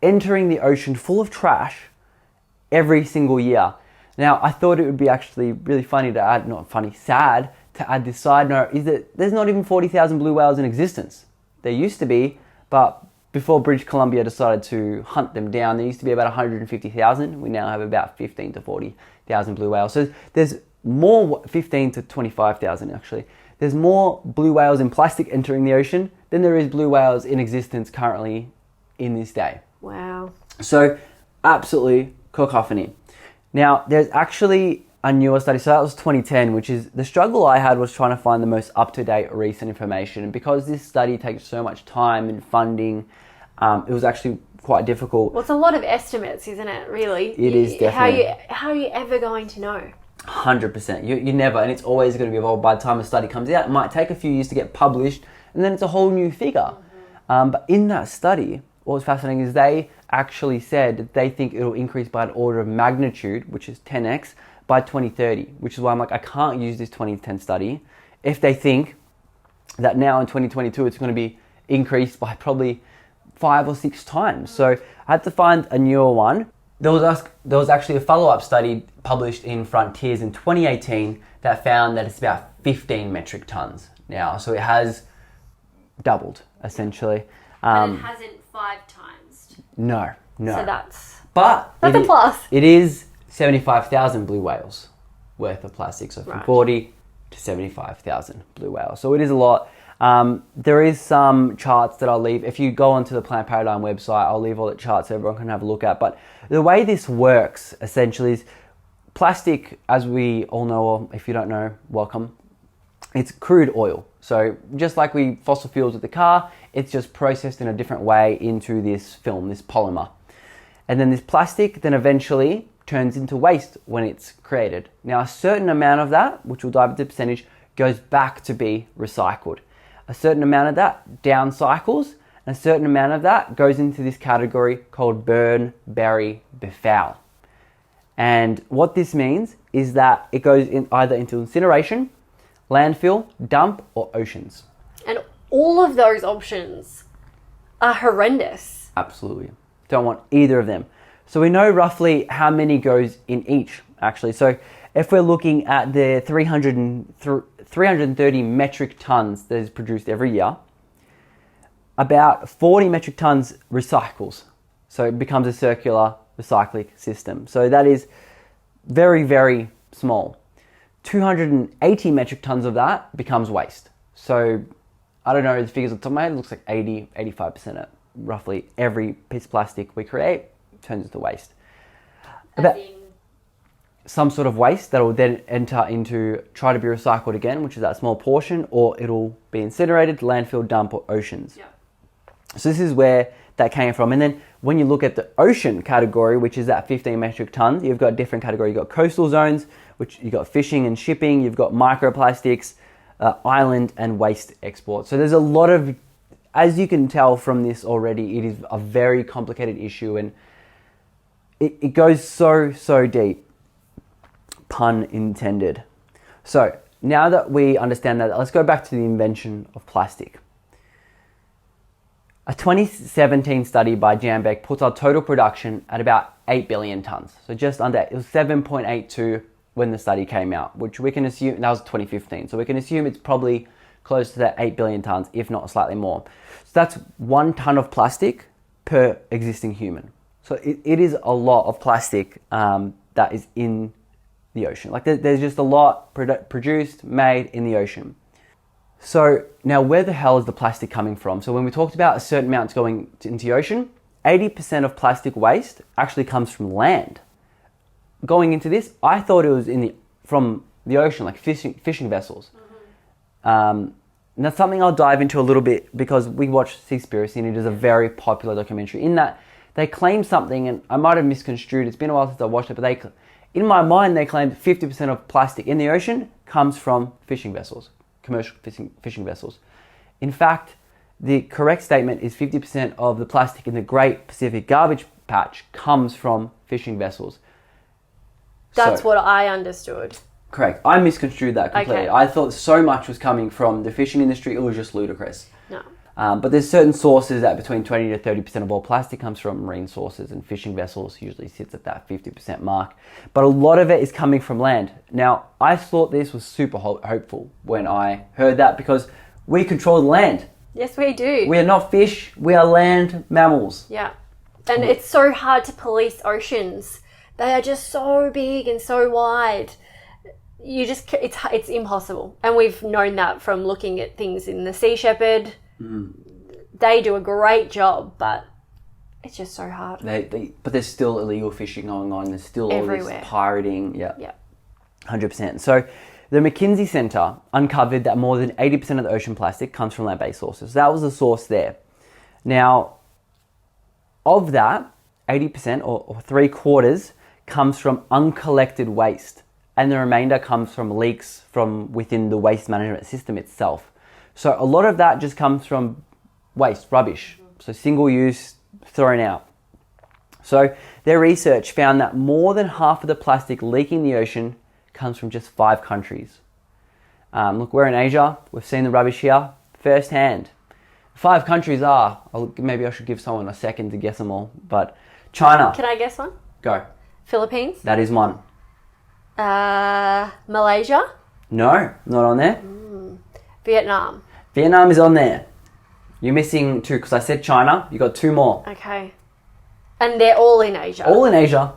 entering the ocean full of trash every single year. Now, I thought it would be actually really funny to add, not funny, sad, to add this side note, is that there's not even 40,000 blue whales in existence. There used to be, but before British Columbia decided to hunt them down, there used to be about 150,000. We now have about 15 to 40,000 blue whales. So there's more, 15 to 25,000 actually. There's more blue whales in plastic entering the ocean than there is blue whales in existence currently in this day. Wow. So absolutely cacophony. Now, there's actually a newer study. So that was 2010, which is the struggle I had was trying to find the most up-to-date recent information. And because this study takes so much time and funding, it was actually quite difficult. Well, it's a lot of estimates, isn't it, really? It is definitely. How are you ever going to know? 100%. You never, and it's always going to be evolved. By the time a study comes out, it might take a few years to get published, and then it's a whole new figure. But in that study, what was fascinating is they actually said that they think it'll increase by an order of magnitude, which is 10x, by 2030, which is why I'm like, I can't use this 2010 study if they think that now in 2022 it's going to be increased by probably 5 or 6 times. So I had to find a newer one. There was actually a follow-up study published in Frontiers in 2018 that found that it's about 15 metric tons now. So it has doubled, essentially. But it hasn't 5 times. No. So that's a plus. It is 75,000 blue whales worth of plastic. So from 40 to 75,000 blue whales. So it is a lot. There is some charts that I'll leave. If you go onto the Plant Paradigm website, I'll leave all the charts so everyone can have a look at. But the way this works essentially is plastic, as we all know, or if you don't know, welcome. It's crude oil. So just like we fossil fuels with the car, it's just processed in a different way into this film, this polymer. And then this plastic then eventually turns into waste when it's created. Now a certain amount of that, which we'll dive into percentage, goes back to be recycled. A certain amount of that down cycles, and a certain amount of that goes into this category called burn, bury, befoul. And what this means is that it goes in either into incineration, landfill, dump, or oceans. And all of those options are horrendous. Absolutely. Don't want either of them. So we know roughly how many goes in each, actually. So if we're looking at the 330 metric tons that is produced every year, about 40 metric tons recycles. So it becomes a circular recycling system. So that is very, very small. 280 metric tons of that becomes waste. So I don't know the figures on the top of my head, it looks like 85% of roughly every piece of plastic we create turns into waste. About some sort of waste that will then enter into try to be recycled again, which is that small portion, or it'll be incinerated, landfill, dump, or oceans. Yeah. So this is where that came from. And then when you look at the ocean category, which is that 15 metric tons, you've got different categories. You've got coastal zones, which you've got fishing and shipping, you've got microplastics, island and waste export. So there's a lot of, as you can tell from this already, it is a very complicated issue, and it goes so deep, pun intended. So now that we understand that, let's go back to the invention of plastic. A 2017 study by Jambeck puts our total production at about 8 billion tons. So just under, it was 7.82 when the study came out, which we can assume, that was 2015. So we can assume it's probably close to that 8 billion tons, if not slightly more. So that's 1 ton of plastic per existing human. So it is a lot of plastic that is in the ocean. Like there's just a lot produced, made in the ocean. So now where the hell is the plastic coming from? So when we talked about a certain amount going into the ocean, 80% of plastic waste actually comes from land. Going into this, I thought it was from the ocean, like fishing vessels. Mm-hmm. And that's something I'll dive into a little bit, because we watched Seaspiracy, and it is a very popular documentary. In that, they claim something, and I might have misconstrued. It's been a while since I watched it, but in my mind, they claimed 50% of plastic in the ocean comes from fishing vessels, commercial fishing vessels. In fact, the correct statement is 50% of the plastic in the Great Pacific Garbage Patch comes from fishing vessels. That's what I understood. Correct. I misconstrued that completely. Okay. I thought so much was coming from the fishing industry. It was just ludicrous. No. But there's certain sources that between 20 to 30% of all plastic comes from marine sources, and fishing vessels usually sits at that 50% mark. But a lot of it is coming from land. Now, I thought this was super hopeful when I heard that, because we control the land. Yes, we do. We are not fish. We are land mammals. Yeah. And it's so hard to police oceans. They are just so big and so wide. It's impossible. And we've known that from looking at things in the Sea Shepherd. Mm. They do a great job, but it's just so hard. But there's still illegal fishing going on. There's still everywhere. All this pirating. Yeah. 100%. So the McKinsey Center uncovered that more than 80% of the ocean plastic comes from land-based sources. So that was the source there. Now, of that, 80% or 3/4 comes from uncollected waste, and the remainder comes from leaks from within the waste management system itself. So a lot of that just comes from waste, rubbish, so single use, thrown out. So their research found that more than half of the plastic leaking the ocean comes from just 5 countries. Look, we're in Asia, we've seen the rubbish here firsthand. 5 countries are, maybe I should give someone a second to guess them all, but China. Can I guess one? Go. Philippines? That is one. Malaysia? No, not on there. Vietnam? Vietnam is on there. You're missing 2, because I said China. You got 2 more. Okay. And they're all in Asia? All in Asia.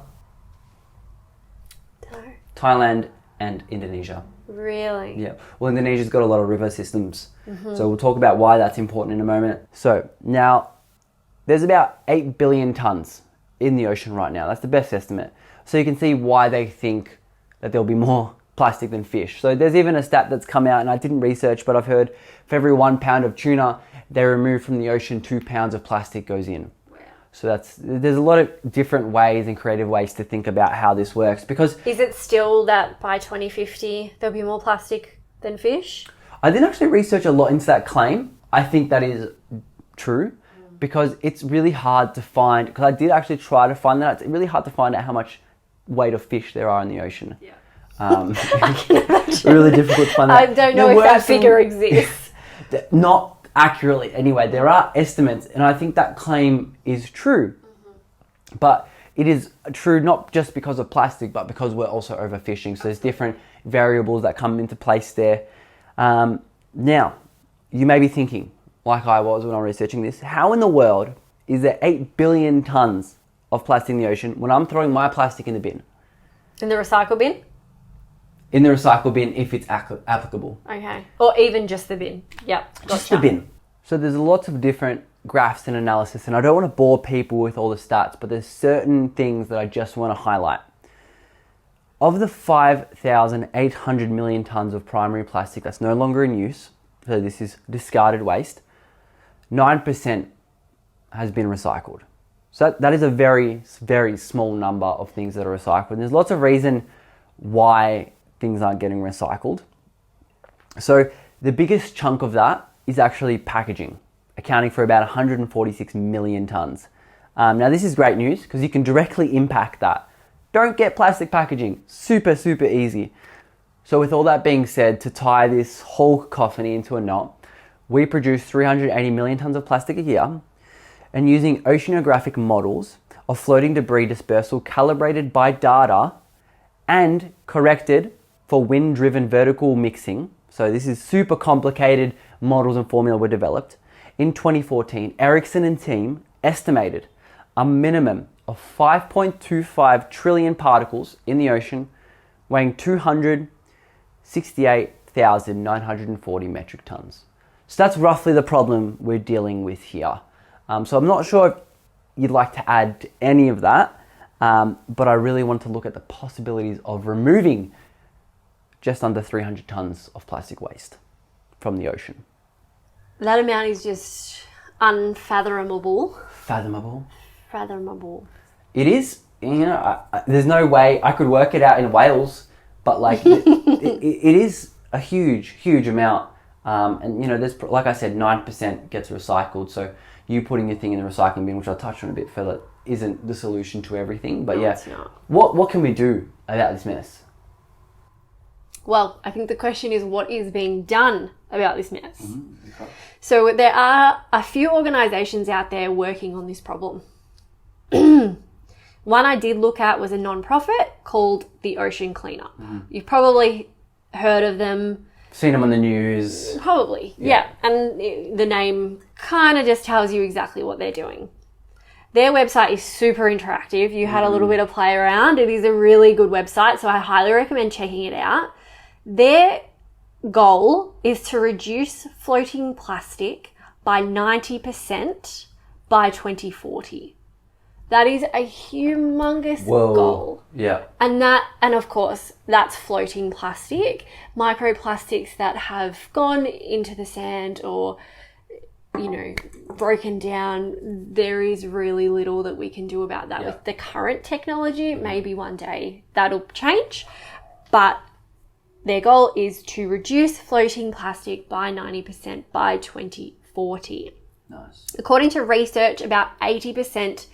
No. Thailand and Indonesia. Really? Yeah. Well, Indonesia's got a lot of river systems. Mm-hmm. So we'll talk about why that's important in a moment. So now, there's about 8 billion tons in the ocean right now. That's the best estimate. So you can see why they think that there'll be more plastic than fish. So there's even a stat that's come out, and I didn't research, but I've heard for every 1 pound of tuna they remove from the ocean, 2 pounds of plastic goes in. Wow. So there's a lot of different ways and creative ways to think about how this works. Because is it still that by 2050 there'll be more plastic than fish? I didn't actually research a lot into that claim. I think that is true. because it's really hard to find, because I did actually try to find that. It's really hard to find out how much weight of fish there are in the ocean. Yeah. Really difficult to find out. I don't know if that figure exists. Not accurately. Anyway, there are estimates, and I think that claim is true. But it is true not just because of plastic, but because we're also overfishing. So there's different variables that come into place there. Now, you may be thinking, like I was when I was researching this, how in the world is there 8 billion tons of plastic in the ocean when I'm throwing my plastic in the bin? In the recycle bin? In the recycle bin, if it's applicable. Okay. Or even just the bin. Yep. Gotcha. Just the bin. So there's lots of different graphs and analysis, and I don't want to bore people with all the stats, but there's certain things that I just want to highlight. Of the 5,800 million tons of primary plastic that's no longer in use, so this is discarded waste, 9% has been recycled. So that is a very, very small number of things that are recycled. And there's lots of reason why things aren't getting recycled. So the biggest chunk of that is actually packaging, accounting for about 146 million tons. Now this is great news because you can directly impact that. Don't get plastic packaging. Super, super easy. So with all that being said, to tie this whole cacophony into a knot, we produce 380 million tons of plastic a year, and using oceanographic models of floating debris dispersal calibrated by data and corrected for wind-driven vertical mixing. So this is super complicated models and formula were developed. In 2014, Ericsson and team estimated a minimum of 5.25 trillion particles in the ocean, weighing 268,940 metric tons. So that's roughly the problem we're dealing with here. So I'm not sure if you'd like to add to any of that, but I really want to look at the possibilities of removing just under 300 tons of plastic waste from the ocean. That amount is just unfathomable. Fathomable. It is, there's no way I could work it out in Wales, but like it is a huge amount. And there's, like I said, 9% gets recycled. So you putting your thing in the recycling bin, which I'll touch on a bit further, isn't the solution to everything. But no, yeah, it's not. What can we do about this mess? Well, I think the question is what is being done about this mess? Okay. So there are a few organisations out there working on this problem. One I did look at was a non-profit called the Ocean Cleanup. You've probably heard of them. Seen them on the news. Probably, yeah. And the name kind of just tells you exactly what they're doing. Their website is super interactive. You had a little bit of play around. It is a really good website, so I highly recommend checking it out. Their goal is to reduce floating plastic by 90% by 2040. That is a humongous goal. Yeah. And of course, that's floating plastic. Microplastics that have gone into the sand or, broken down, there is really little that we can do about that with the current technology. Maybe one day that'll change. But their goal is to reduce floating plastic by 90% by 2040. Nice. According to research, about 80%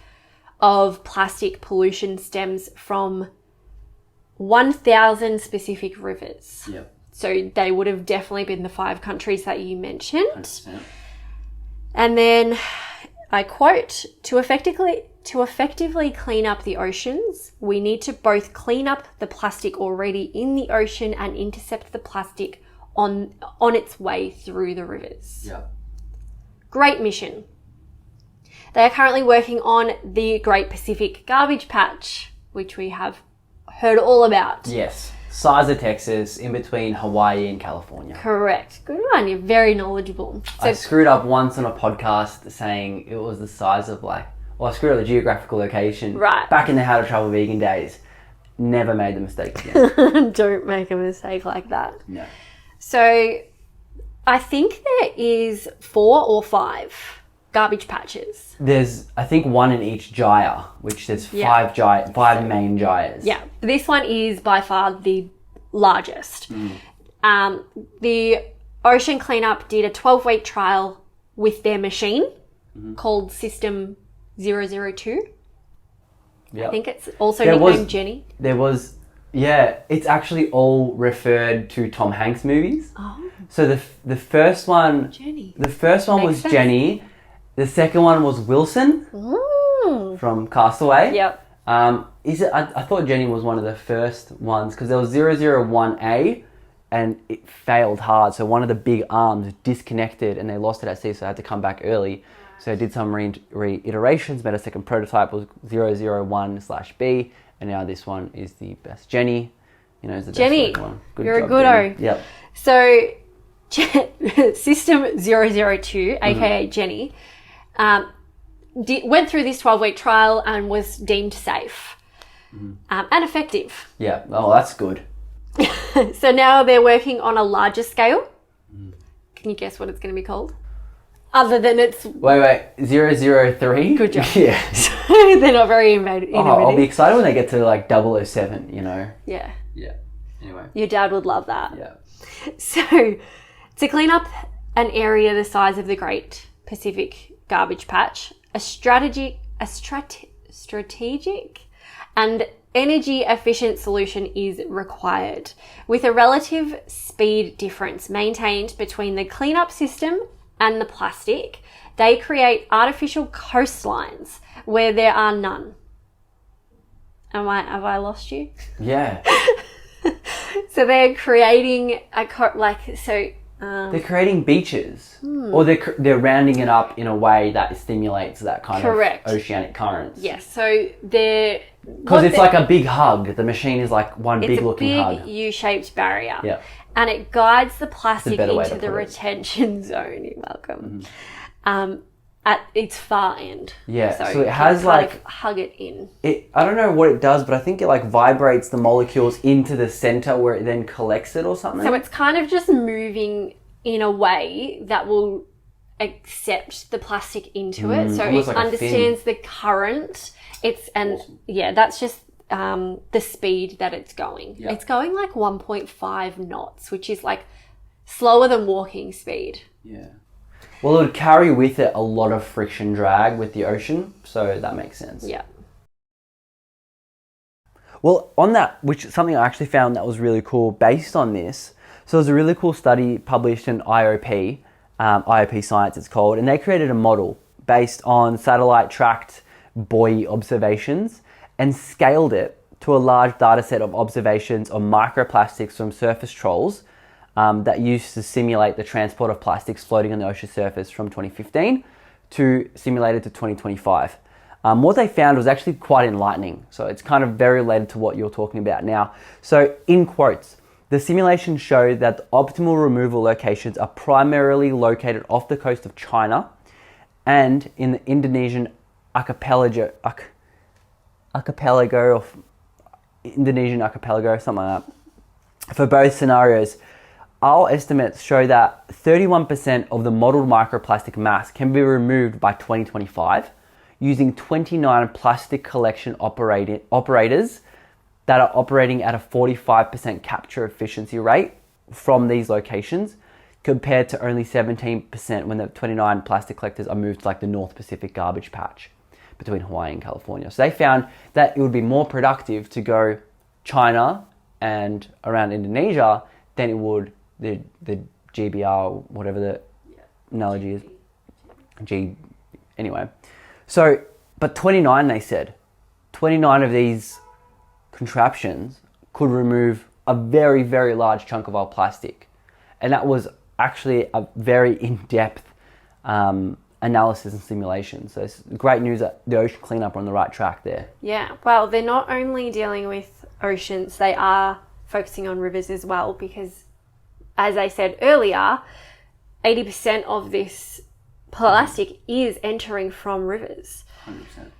of plastic pollution stems from 1,000 specific rivers. Yep. So they would have definitely been the 5 countries that you mentioned. 100%. And then I quote, to effectively clean up the oceans, we need to both clean up the plastic already in the ocean and intercept the plastic on its way through the rivers. Yeah. Great mission. They are currently working on the Great Pacific Garbage Patch, which we have heard all about. Yes. Size of Texas, in between Hawaii and California. Correct. Good one. You're very knowledgeable. So, I screwed up once on a podcast saying it was the size of I screwed up the geographical location. Right. Back in the How to Travel Vegan days. Never made the mistake again. Don't make a mistake like that. No. So I think there is 4 or 5 garbage patches. There's, I think, 1 in each gyre, which there's 5 main gyres. Yeah. This one is by far the largest. The Ocean Cleanup did a 12-week trial with their machine called System 002. Yep. I think it's also nicknamed Jenny. There was, it's actually all referred to Tom Hanks movies. Oh. So the first one, Jenny. The first one Makes was sense. Jenny. The second one was Wilson from Castaway. Yep. I thought Jenny was one of the first ones because there was 001A and it failed hard. So one of the big arms disconnected and they lost it at sea, so they had to come back early. So I did some reiterations, made a second prototype, was 001/B, and now this one is the best. Jenny, is the Jenny, best one. you're job, a goodo. Jenny. Yep. So, System 002, aka Jenny, went through this 12-week trial and was deemed safe and effective. Yeah. Oh, that's good. So now they're working on a larger scale. Can you guess what it's going to be called? Other than it's... Wait. 003? Good job. Yeah. They're not very innovative. I'll be excited when they get to like 007, Yeah. Yeah. Anyway. Your dad would love that. Yeah. So, to clean up an area the size of the Great Pacific Garbage Patch, a strategic and energy efficient solution is required, with a relative speed difference maintained between the cleanup system and the plastic. They create artificial coastlines where there are none. Have I lost you? Yeah. So they're creating they're creating beaches, or they're rounding it up in a way that stimulates that kind Correct. of oceanic currents. Yes, so they're... Because it's like a big hug. The machine is like one big looking hug. It's a big U-shaped barrier. Yeah. And it guides the plastic into the put it. retention zone. You're welcome. At its far end. Yeah, so you it has kind like... of hug it in. I don't know what it does, but I think it like vibrates the molecules into the center where it then collects it or something. So it's kind of just moving in a way that will accept the plastic into it. So it almost like a understands the current. That's just the speed that it's going. Yeah. It's going like 1.5 knots, which is like slower than walking speed. Yeah. Well, it would carry with it a lot of friction drag with the ocean, so that makes sense. Yeah. Well, on that, which is something I actually found that was really cool based on this. So there's a really cool study published in IOP Science it's called, and they created a model based on satellite tracked buoy observations and scaled it to a large data set of observations of microplastics from surface trolls that used to simulate the transport of plastics floating on the ocean surface from 2015 to simulated to 2025. What they found was actually quite enlightening. So it's kind of very related to what you're talking about now. So in quotes, the simulation showed that the optimal removal locations are primarily located off the coast of China and in the Indonesian archipelago, something like that. For both scenarios, our estimates show that 31% of the modeled microplastic mass can be removed by 2025 using 29 plastic collection operators that are operating at a 45% capture efficiency rate from these locations, compared to only 17% when the 29 plastic collectors are moved to like the North Pacific garbage patch between Hawaii and California. So they found that it would be more productive to go China and around Indonesia than it would the GBR, whatever the analogy is. Anyway. So, but 29, they said, 29 of these contraptions could remove a very, very large chunk of our plastic. And that was actually a very in-depth analysis and simulation. So it's great news that the ocean cleanup are on the right track there. Yeah, well, they're not only dealing with oceans, they are focusing on rivers as well, because as I said earlier, 80% of this plastic is entering from rivers. 100%.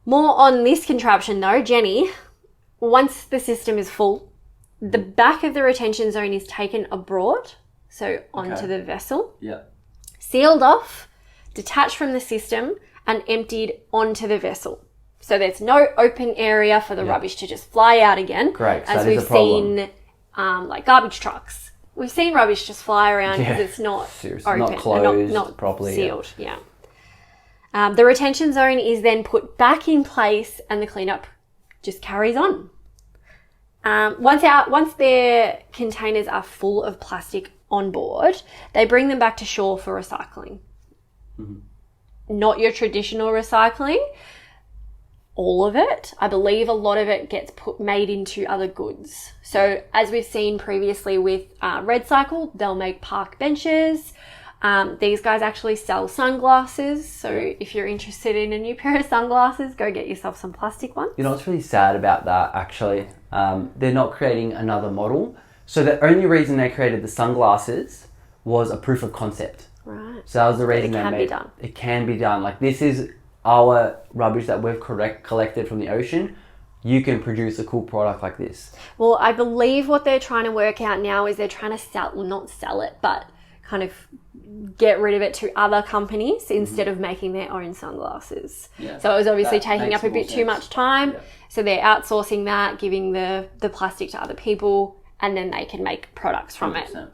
More on this contraption though, Jenny. Once the system is full, the back of the retention zone is taken abroad, so onto the vessel, sealed off, detached from the system, and emptied onto the vessel. So there's no open area for the rubbish to just fly out again. Great, so as that is we've a problem. seen, like garbage trucks. We've seen rubbish just fly around because it's not Seriously, open, not closed not properly. sealed. Yeah. The retention zone is then put back in place and the cleanup just carries on. Once their containers are full of plastic on board, they bring them back to shore for recycling. Not your traditional recycling. All of it. I believe a lot of it gets made into other goods. So as we've seen previously with Red Cycle, they'll make park benches. These guys actually sell sunglasses. So if you're interested in a new pair of sunglasses, go get yourself some plastic ones. You know what's really sad about that, actually? They're not creating another model. So the only reason they created the sunglasses was a proof of concept. Right. So that was the reason it can they be made done. It can be done. Like, this is our rubbish that we've collected from the ocean. You can produce a cool product like this. Well, I believe what they're trying to work out now is they're trying to not sell it, but kind of get rid of it to other companies instead of making their own sunglasses. Yeah, so it was obviously that taking makes up a bit more too sense. much time. Yeah. So they're outsourcing that, giving the plastic to other people, and then they can make products from 100%.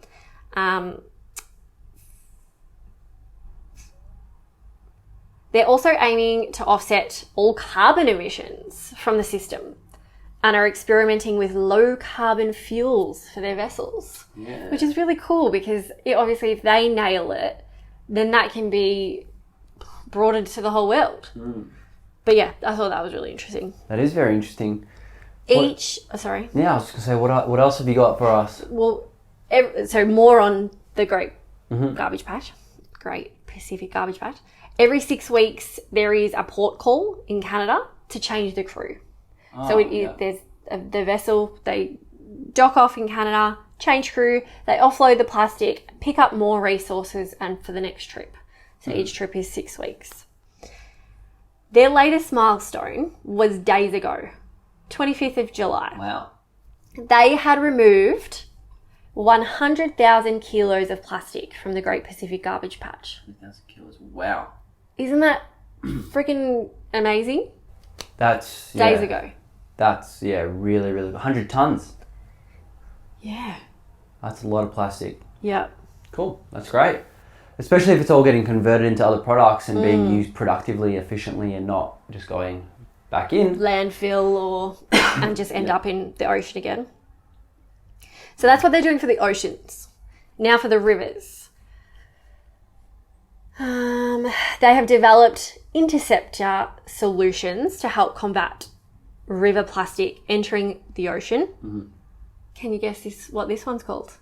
it. They're also aiming to offset all carbon emissions from the system and are experimenting with low carbon fuels for their vessels, which is really cool because obviously if they nail it, then that can be brought into the whole world. But yeah, I thought that was really interesting. That is very interesting. Sorry. Yeah, I was going to say, what else have you got for us? Well, so more on the Great Garbage Patch, Great Pacific Garbage Patch. Every 6 weeks, there is a port call in Canada to change the crew. So there's the vessel, they dock off in Canada, change crew, they offload the plastic, pick up more resources and for the next trip. So each trip is 6 weeks. Their latest milestone was days ago, 25th of July. Wow. They had removed 100,000 kilos of plastic from the Great Pacific Garbage Patch. 100,000 kilos. Wow. Isn't that freaking amazing? That's... Days ago. That's, really, really... 100 tons. Yeah. That's a lot of plastic. Yeah. Cool. That's great. Especially if it's all getting converted into other products and being used productively, efficiently, and not just going back in. Landfill and just end up in the ocean again. So that's what they're doing for the oceans. Now for the rivers. They have developed interceptor solutions to help combat river plastic entering the ocean. Can you guess what this one's called?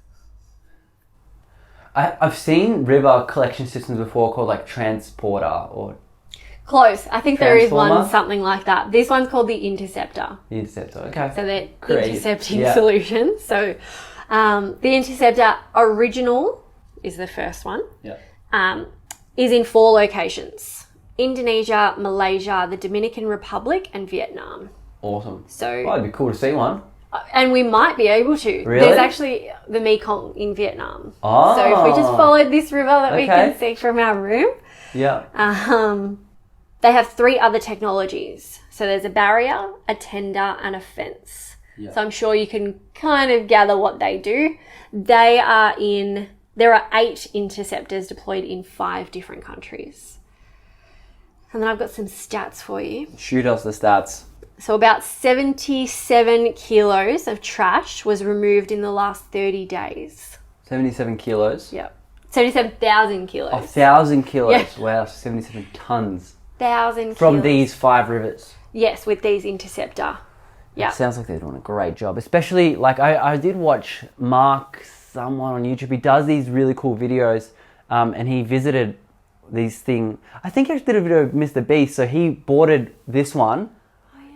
I've seen river collection systems before called like transporter or... Close. I think there is Transformer? one something like that. This one's called the interceptor. The interceptor, okay. So they're Creative. intercepting Yeah. solutions. So the interceptor original is the first one. Yeah. Is in 4 locations: Indonesia, Malaysia, the Dominican Republic, and Vietnam. Awesome. So, Well, it'd be cool to see one. and we might be able to. Really? There's actually the Mekong in Vietnam. Oh. So if we just followed this river that we Okay. can see from our room, Yeah. they have 3 other technologies. So there's a barrier, a tender, and a fence. Yeah. So I'm sure you can kind of gather what they do. There are 8 interceptors deployed in 5 different countries. And then I've got some stats for you. Shoot us the stats. So about 77 kilos of trash was removed in the last 30 days. 77 kilos. Yep. 77,000 kilos. 1,000 kilos. Yeah. Wow, 77 tons. 1,000 From kilos. these 5 rivers. Yes, with these interceptor. Yeah. It sounds like they're doing a great job. Especially, like, I did watch someone on YouTube. He does these really cool videos, and he visited these things. I think he actually did a video of Mr. Beast, so he boarded this one.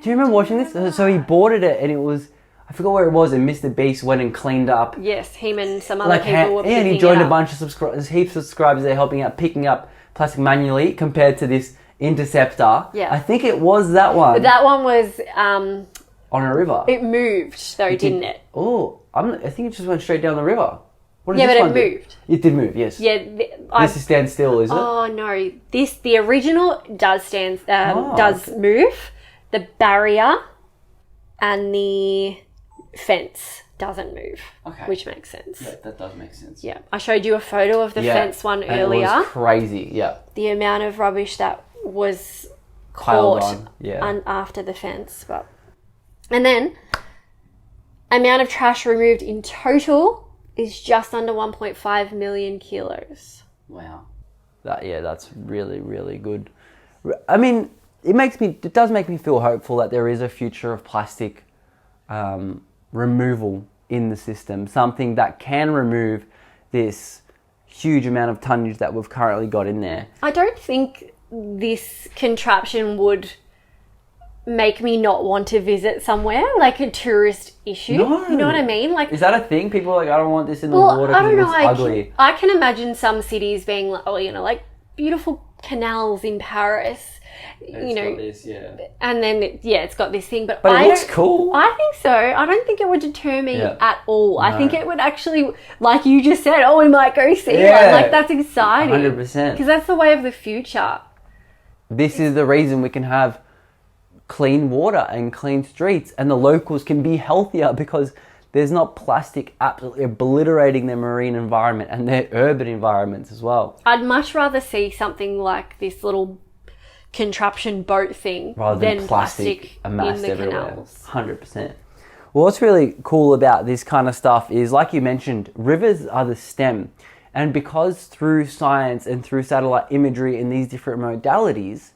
Do you remember watching this? So he boarded it, and it was, I forgot where it was, and Mr. Beast went and cleaned up. Yes, him and some other people were picking and he joined it a up. bunch of subscribers, heaps of subscribers there helping out, picking up plastic manually compared to this interceptor. Yeah. I think it was that one. But that one was, on a river. it moved though, didn't it? Oh, I think it just went straight down the river. What Yeah, this but it one do? moved. It did move, yes. Yeah. This is stand still, is it? Oh no, the original does does okay. move. The barrier and the fence doesn't move, Okay. which makes sense. Yeah, that does make sense. Yeah, I showed you a photo of the fence one and earlier. it was crazy, yeah. The amount of rubbish that was Piled caught on, yeah. after the fence. And then, amount of trash removed in total is just under 1.5 million kilos. Wow. That's really, really good. I mean, it does make me feel hopeful that there is a future of plastic removal in the system, something that can remove this huge amount of tonnage that we've currently got in there. I don't think this contraption would make me not want to visit somewhere, like a tourist issue. No. You know what I mean? Like, is that a thing? People are like, I don't want this in the water because it's ugly. I can imagine some cities being like, like beautiful canals in Paris. It's got this, yeah. And then, it's got this thing. But it looks cool. I think so. I don't think it would deter me at all. No. I think it would actually, like you just said, we might go see one. Like, that's exciting. 100%. Because that's the way of the future. This is the reason we can have clean water and clean streets, and the locals can be healthier because there's not plastic absolutely obliterating their marine environment and their urban environments as well. I'd much rather see something like this little contraption boat thing rather than plastic amassed in the everywhere. canals. 100%. Well, what's really cool about this kind of stuff is, like you mentioned, rivers are the stem. And because through science and through satellite imagery and these different modalities,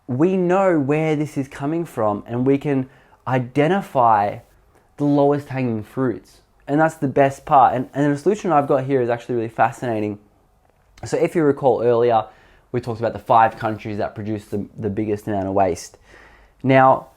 we know where this is coming from and we can identify the lowest hanging fruits. And that's the best part. And the solution I've got here is actually really fascinating. So if you recall earlier, we talked about the 5 countries that produce the biggest amount of waste. Now,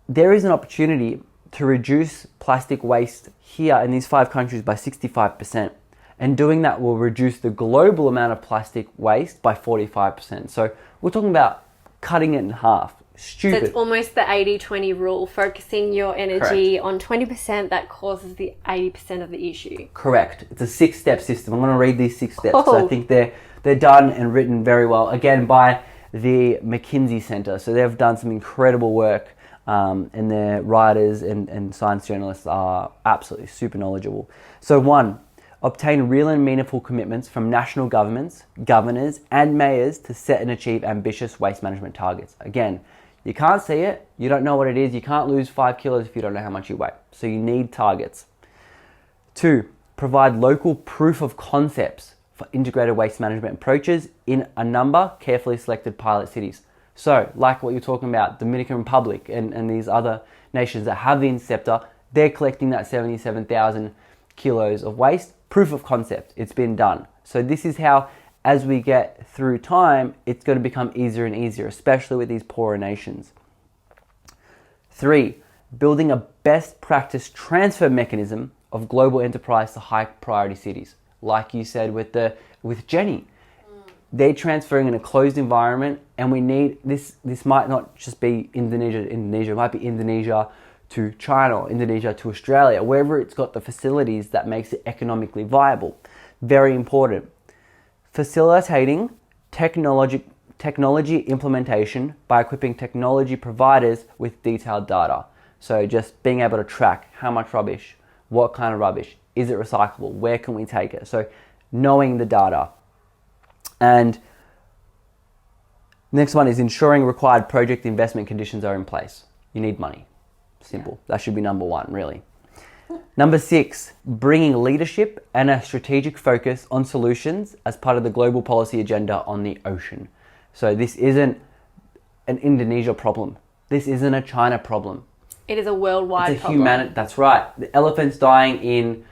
there is an opportunity to reduce plastic waste here in these 5 countries by 65%. And doing that will reduce the global amount of plastic waste by 45%. So we're talking about cutting it in half. Stupid. So it's almost the 80-20 rule, focusing your energy on 20% that causes the 80% of the issue. Correct. It's a 6-step system. I'm going to read these 6 steps. So I think they're done and written very well, again, by the McKinsey Center. So they've done some incredible work, and their writers and science journalists are absolutely super knowledgeable. So 1, obtain real and meaningful commitments from national governments, governors, and mayors to set and achieve ambitious waste management targets. Again, you can't see it, you don't know what it is, you can't lose 5 kilos if you don't know how much you weigh. So you need targets. 2, provide local proof of concepts for integrated waste management approaches in a number carefully selected pilot cities. So, like what you're talking about, Dominican Republic and these other nations that have the Inceptor, they're collecting that 77,000 kilos of waste. Proof of concept, it's been done. So this is how, as we get through time, it's going to become easier and easier, especially with these poorer nations. 3, building a best practice transfer mechanism of global enterprise to high priority cities. Like you said with Jenny. They're transferring in a closed environment, and we need this might not just be Indonesia, it might be Indonesia to China or Indonesia to Australia, wherever it's got the facilities that makes it economically viable. Very important. Facilitating technology implementation by equipping technology providers with detailed data. So just being able to track how much rubbish, what kind of rubbish, is it recyclable, where can we take it? So knowing the data. And next one is ensuring required project investment conditions are in place. You need money. Simple. That should be number 1, really. Number 6, bringing leadership and a strategic focus on solutions as part of the global policy agenda on the ocean. So this isn't an Indonesia problem. This isn't a China problem. It is a worldwide problem. That's right. The elephants dying in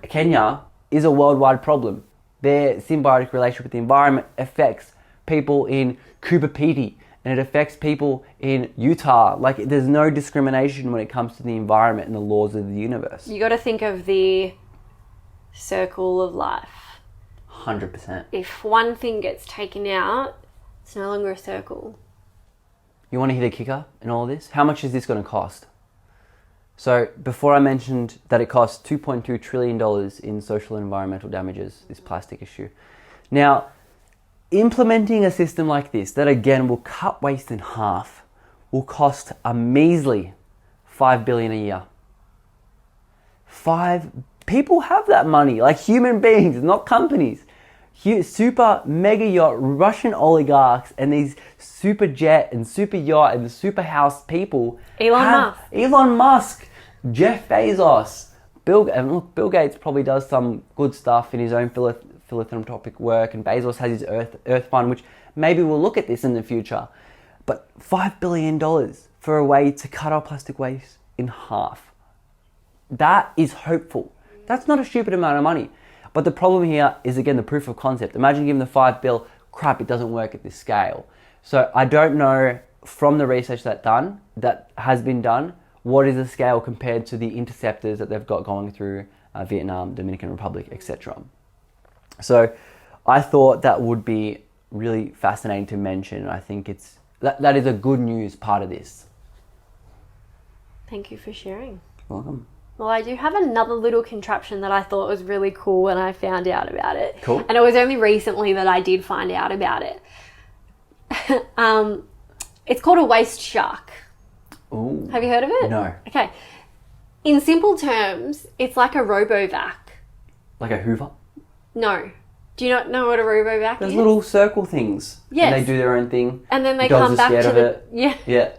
Kenya is a worldwide problem. Their symbiotic relationship with the environment affects people in Cooper Pedy, and it affects people in Utah. Like, there's no discrimination when it comes to the environment and the laws of the universe. You got to think of the circle of life. 100%. If one thing gets taken out, it's no longer a circle. You want to hit a kicker in all this? How much is this going to cost? So before I mentioned that it costs $2.2 trillion in social and environmental damages, this plastic issue. Now, implementing a system like this that again will cut waste in half will cost a measly $5 billion a year. People have that money, like human beings, not companies. super mega yacht Russian oligarchs and these super jet and super yacht and super house people. Elon Musk, Jeff Bezos, Bill Gates probably does some good stuff in his own philanthropic work, and Bezos has his Earth Fund, which maybe we'll look at this in the future. But $5 billion for a way to cut our plastic waste in half. That is hopeful. That's not a stupid amount of money. But the problem here is, again, the proof of concept. Imagine giving the $5 billion, crap, it doesn't work at this scale. So I don't know from the research that has been done, what is the scale compared to the interceptors that they've got going through Vietnam, Dominican Republic, etc. So I thought that would be really fascinating to mention. I think that is a good news part of this. Thank you for sharing. Welcome. Well, I do have another little contraption that I thought was really cool when I found out about it. Cool. And it was only recently that I did find out about it. It's called a waste shark. Ooh. Have you heard of it? No. Okay. In simple terms, it's like a robovac. Like a Hoover? No. Do you not know what a robovac is? There's little circle things. Yes. And they do their own thing. And then they Dogs come back are to scared the... of it. Yeah. Yeah.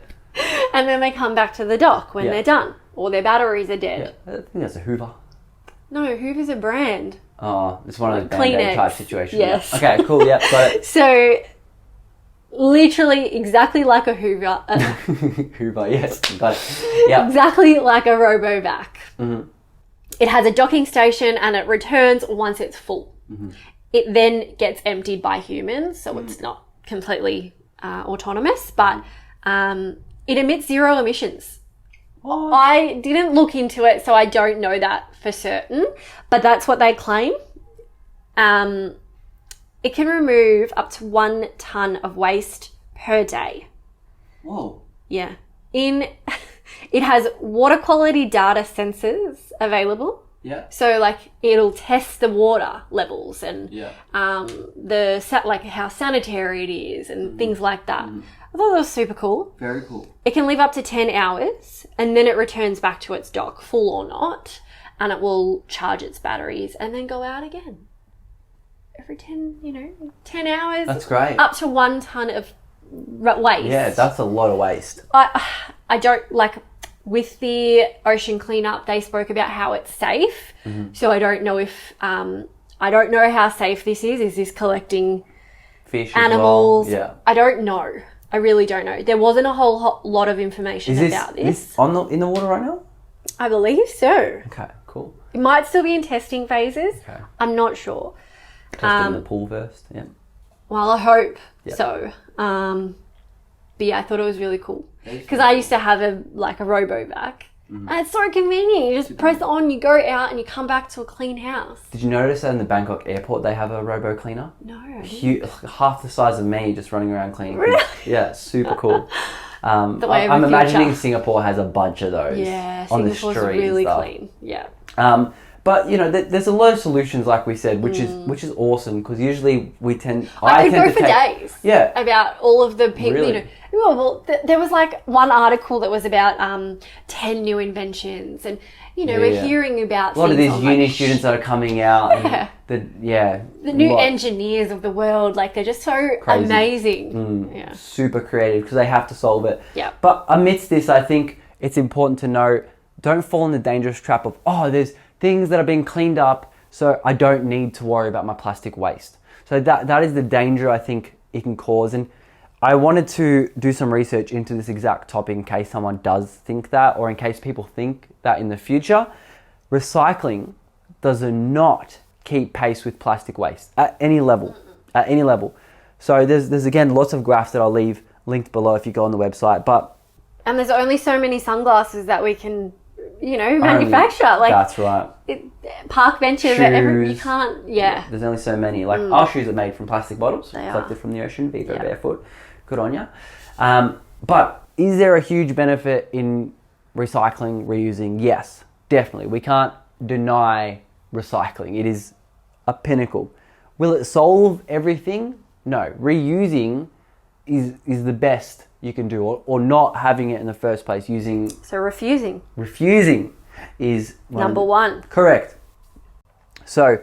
And then they come back to the dock when Yeah. they're done. Or their batteries are dead. Yeah. I think that's a Hoover. No, Hoover's a brand. Oh, it's one of those Kleenex. Band-Aid type situations. Yes. Yeah. Okay, cool. Yep, got it. So, literally exactly like a Hoover. Hoover, yes, got it. Yeah. Exactly like a robovac. Mm-hmm. It has a docking station and it returns once it's full. Mm-hmm. It then gets emptied by humans, so it's not completely autonomous, but it emits zero emissions. What? I didn't look into it, so I don't know that for certain, but that's what they claim. It can remove up to 1 ton of waste per day. Whoa. Yeah. It has water quality data sensors available. Yeah. So like it'll test the water levels and Yeah. like how sanitary it is and things like that. I thought that was super cool. Very cool. It can live up to 10 hours and then it returns back to its dock, full or not, and it will charge its batteries and then go out again. Every 10 hours. That's great. Up to 1 ton of waste. Yeah, that's a lot of waste. I don't like with the ocean cleanup. They spoke about how it's safe. Mm-hmm. So I don't know if I don't know how safe this is. Is this collecting Fish animals? as well. Yeah. I don't know. I really don't know. There wasn't a whole lot of information about this. In the water right now? I believe so. Okay, cool. It might still be in testing phases. Okay. I'm not sure. Test it in the pool first. Yeah. Well, I hope Yep. so. But yeah, I thought it was really cool because I used to have a robovac, and it's so convenient. You just press on, you go out, and you come back to a clean house. Did you notice that in the Bangkok airport they have a robo cleaner? No, I didn't. Half the size of me, just running around cleaning. Really? Yeah, super cool. The way of I'm the imagining future. Singapore has a bunch of those. Yeah, on the Singapore's street really and stuff. clean. Yeah. But there's a lot of solutions, like we said, which is awesome because usually I could go for days. Yeah. About all of the people. Really? There was one article that was about 10 new inventions, and we're hearing about a lot of things these on, uni students that are coming out. Yeah. The new engineers of the world, they're just so Crazy. Amazing. Yeah. Super creative because they have to solve it. Yeah. But amidst this, I think it's important to know, don't fall in the dangerous trap of, there's things that are being cleaned up, so I don't need to worry about my plastic waste. So that is the danger I think it can cause. And I wanted to do some research into this exact topic in case someone does think that, or in case people think that in the future. Recycling does not keep pace with plastic waste at any level. So there's again lots of graphs that I'll leave linked below if you go on the website. And there's only so many sunglasses that we can, manufacture. That's right. Park benches, you can't. Yeah. There's only so many. Our shoes are made from plastic bottles, They collected are. from the ocean. Vivo barefoot. Good on ya. But is there a huge benefit in recycling, reusing? Yes, definitely. We can't deny recycling. It is a pinnacle. Will it solve everything? No. Reusing is the best you can do, or not having it in the first place. So refusing is number one. Correct. So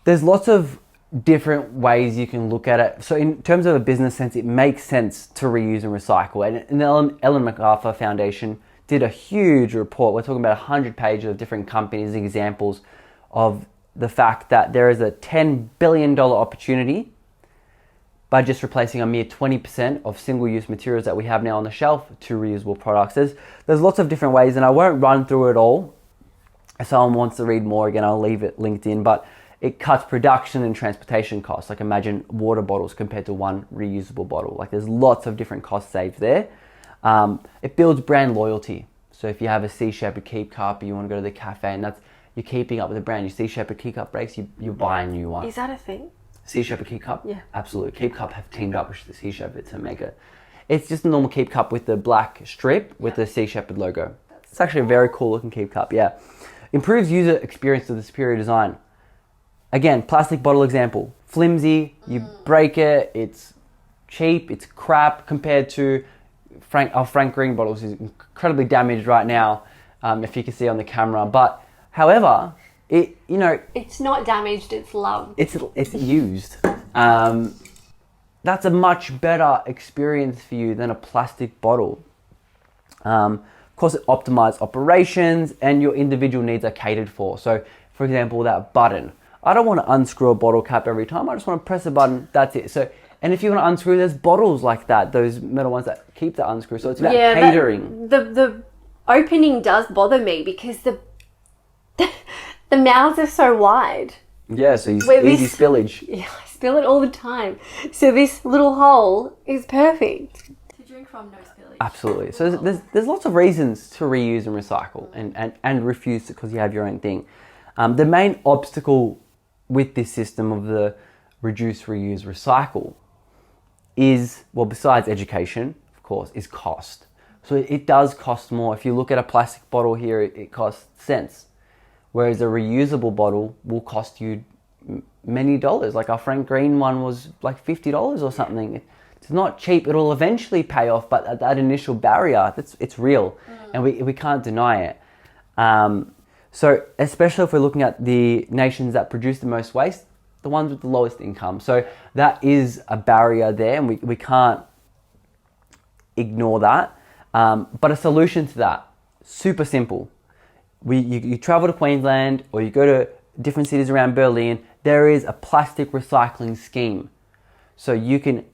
there's lots of different ways you can look at it. So in terms of a business sense, it makes sense to reuse and recycle. And the Ellen MacArthur Foundation did a huge report. We're talking about 100 pages of different companies, examples of the fact that there is a $10 billion opportunity by just replacing a mere 20% of single-use materials that we have now on the shelf to reusable products. There's lots of different ways, and I won't run through it all. If someone wants to read more, again, I'll leave it linked in, but it cuts production and transportation costs. Like imagine water bottles compared to one reusable bottle. Like there's lots of different cost saves there. It builds brand loyalty. So if you have a Sea Shepherd Keep Cup, you want to go to the cafe and you're keeping up with the brand. Your Sea Shepherd Keep Cup breaks, you buy a new one. Is that a thing? Sea Shepherd Keep Cup? Yeah. Absolutely. Keep Cup have teamed up with the Sea Shepherd to make it. It's just a normal Keep Cup with the black strip with the Sea Shepherd logo. It's actually a very cool looking Keep Cup, yeah. Improves user experience with the superior design. Again, plastic bottle example. Flimsy, you break it, it's cheap, it's crap compared to Frank Green bottles is incredibly damaged right now, if you can see on the camera. But however, it's not damaged, it's loved. It's used. That's a much better experience for you than a plastic bottle. Of course, it optimizes operations and your individual needs are catered for. So, for example, that button. I don't want to unscrew a bottle cap every time. I just want to press a button. That's it. So, and if you want to unscrew, there's bottles like that, those metal ones that keep the unscrew. So it's about catering. The opening does bother me because the mouths are so wide. Yeah, so easy spillage. Yeah, I spill it all the time. So this little hole is perfect. To drink from, no spillage. Absolutely. So there's lots of reasons to reuse and recycle and refuse because you have your own thing. The main obstacle with this system of the reduce, reuse, recycle is, well, besides education, of course, is cost. So it does cost more. If you look at a plastic bottle here, it costs cents. Whereas a reusable bottle will cost you many dollars. Like our Frank Green one was like $50 or something. It's not cheap. It'll eventually pay off, but that initial barrier, it's real. And we can't deny it. So especially if we're looking at the nations that produce the most waste, the ones with the lowest income. So that is a barrier there, and we can't ignore that. But a solution to that, super simple. You travel to Queensland or you go to different cities around Berlin, there is a plastic recycling scheme. So you can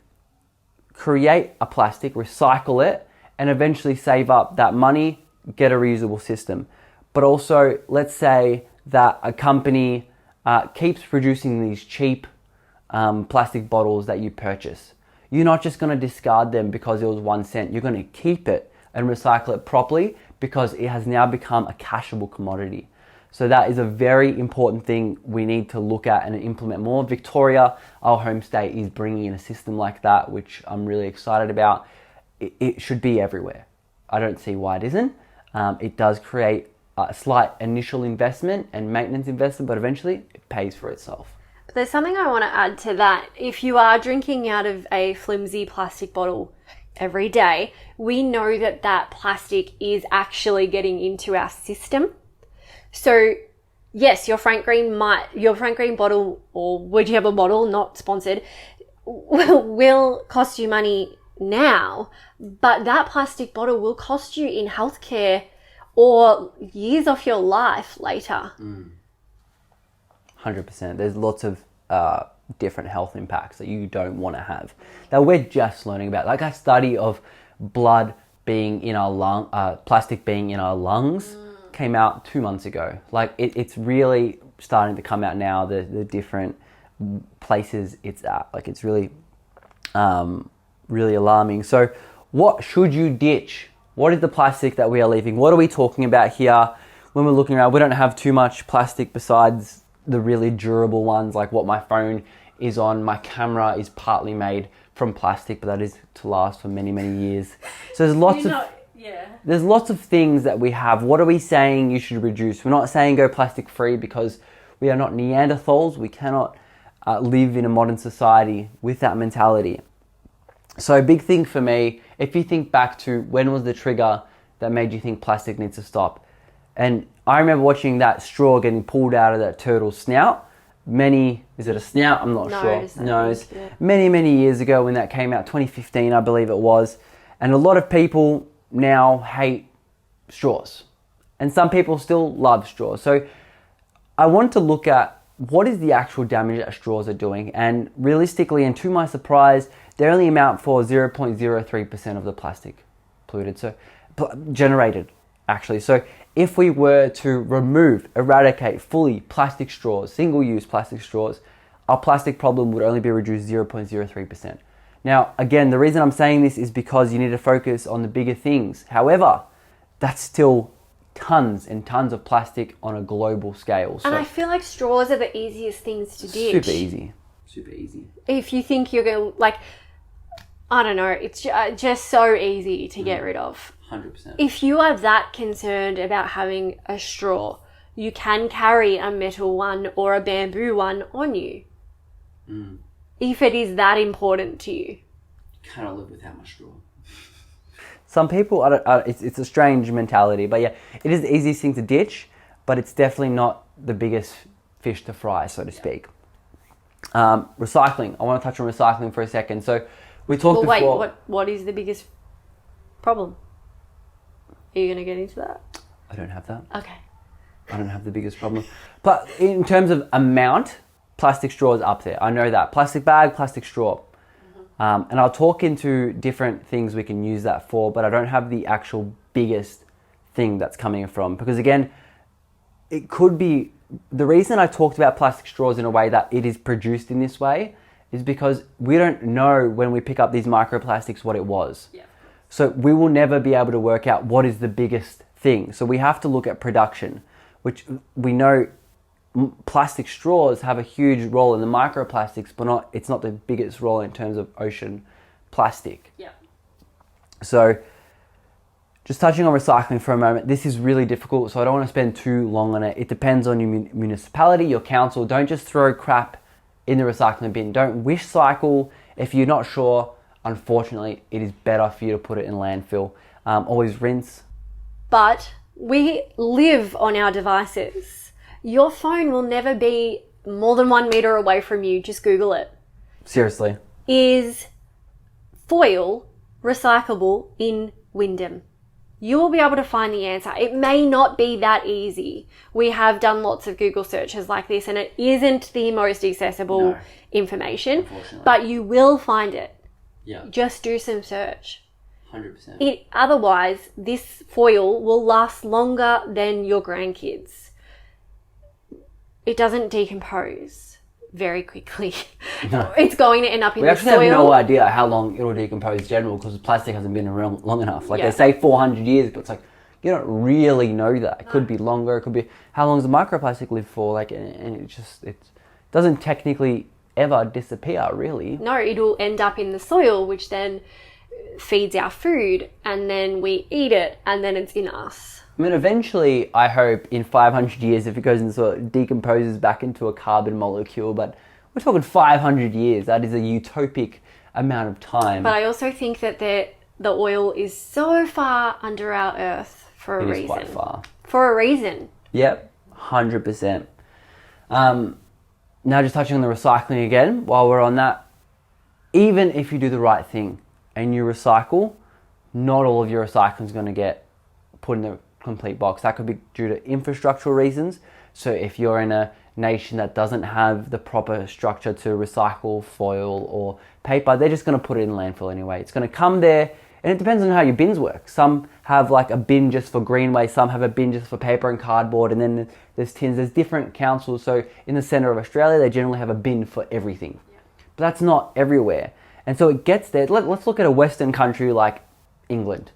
create a plastic, recycle it, and eventually save up that money, get a reusable system. But also, let's say that a company keeps producing these cheap plastic bottles that you purchase. You're not just going to discard them because it was 1 cent. You're going to keep it and recycle it properly because it has now become a cashable commodity. So that is a very important thing we need to look at and implement more. Victoria, our home state, is bringing in a system like that, which I'm really excited about. It should be everywhere. I don't see why it isn't. It does create a slight initial investment and maintenance investment, but eventually it pays for itself. But there's something I want to add to that. If you are drinking out of a flimsy plastic bottle every day, we know that plastic is actually getting into our system. So yes, your Frank Green bottle, or would you have a bottle, not sponsored, will cost you money now, but that plastic bottle will cost you in healthcare or years of your life later. 100%. There's lots of different health impacts that you don't want to have that we're just learning about. Like a study of blood being in our plastic being in our lungs came out 2 months ago. Like it's really starting to come out now, the different places it's at. Like it's really, really alarming. So what should you ditch? What is the plastic that we are leaving? What are we talking about here? When we're looking around, we don't have too much plastic besides the really durable ones, like what my phone is on. My camera is partly made from plastic, but that is to last for many, many years. So there's lots of things that we have. What are we saying you should reduce? We're not saying go plastic free because we are not Neanderthals. We cannot live in a modern society with that mentality. So a big thing for me, if you think back to when was the trigger that made you think plastic needs to stop? And I remember watching that straw getting pulled out of that turtle's snout. is it a snout? I'm not sure. Nose. Nose. Yeah. Many years ago when that came out, 2015 I believe it was. And a lot of people now hate straws. And some people still love straws. So I want to look at what is the actual damage that straws are doing. And realistically, and to my surprise, they only amount for 0.03% of the plastic polluted, so generated actually. So if we were to eradicate fully plastic straws, single-use plastic straws, our plastic problem would only be reduced 0.03%. Now, again, the reason I'm saying this is because you need to focus on the bigger things. However, that's still tons and tons of plastic on a global scale. So And I feel like straws are the easiest things to ditch. Super easy. If you think you're going to, like, I don't know, it's just so easy to get rid of. 100%. If you are that concerned about having a straw, you can carry a metal one or a bamboo one on you. If it is that important to you. Cannot live without my straw. Some people, it's a strange mentality, but yeah, it is the easiest thing to ditch, but it's definitely not the biggest fish to fry, so to speak. Recycling. I want to touch on recycling for a second. So we talked before. Wait, what is the biggest problem? Are you going to get into that? I don't have that. Okay. I don't have the biggest problem. But in terms of amount, plastic straw is up there. I know that. Plastic bag, plastic straw. And I'll talk into different things we can use that for, but I don't have the actual biggest thing that's coming from. Because again, it could be, the reason I talked about plastic straws in a way that it is produced in this way is because we don't know when we pick up these microplastics what it was. Yeah. So we will never be able to work out what is the biggest thing. So we have to look at production, which we know plastic straws have a huge role in the microplastics, but it's not the biggest role in terms of ocean plastic. Yeah. So just touching on recycling for a moment, this is really difficult, so I don't want to spend too long on it. It depends on your municipality, your council. Don't just throw crap in the recycling bin. Don't wish cycle. If you're not sure, unfortunately, it is better for you to put it in landfill. Always rinse. But we live on our devices. Your phone will never be more than 1 meter away from you. Just Google it. Seriously. Is foil recyclable in Wyndham? You will be able to find the answer. It may not be that easy. We have done lots of Google searches like this, and it isn't the most accessible information, but you will find it. Yeah. Just do some search. 100%. Otherwise, this foil will last longer than your grandkids. It doesn't decompose very quickly. No. It's going to end up in the soil. We actually have no idea how long it'll decompose general because plastic hasn't been around long enough. Like they say 400 years, but it's like, you don't really know that. It could be longer. It could be, how long does the microplastic live for? Like, and it doesn't technically ever disappear, really. No, it'll end up in the soil, which then feeds our food, and then we eat it, and then it's in us. I mean, eventually, I hope in 500 years, if it goes and sort of decomposes back into a carbon molecule, but we're talking 500 years. That is a utopic amount of time. But I also think that the oil is so far under our earth for a reason. It is quite far. For a reason. Yep, 100%. Now just touching on the recycling again, while we're on that, even if you do the right thing and you recycle, not all of your recycling is going to get put in the complete box. That could be due to infrastructural reasons. So if you're in a nation that doesn't have the proper structure to recycle foil or paper, they're just going to put it in landfill anyway. It's going to come there, and it depends on how your bins work. Some have like a bin just for green waste, some have a bin just for paper and cardboard, and then there's tins. There's different councils. So in the centre of Australia, they generally have a bin for everything. But that's not everywhere. And so it gets there. Let's look at a Western country like England.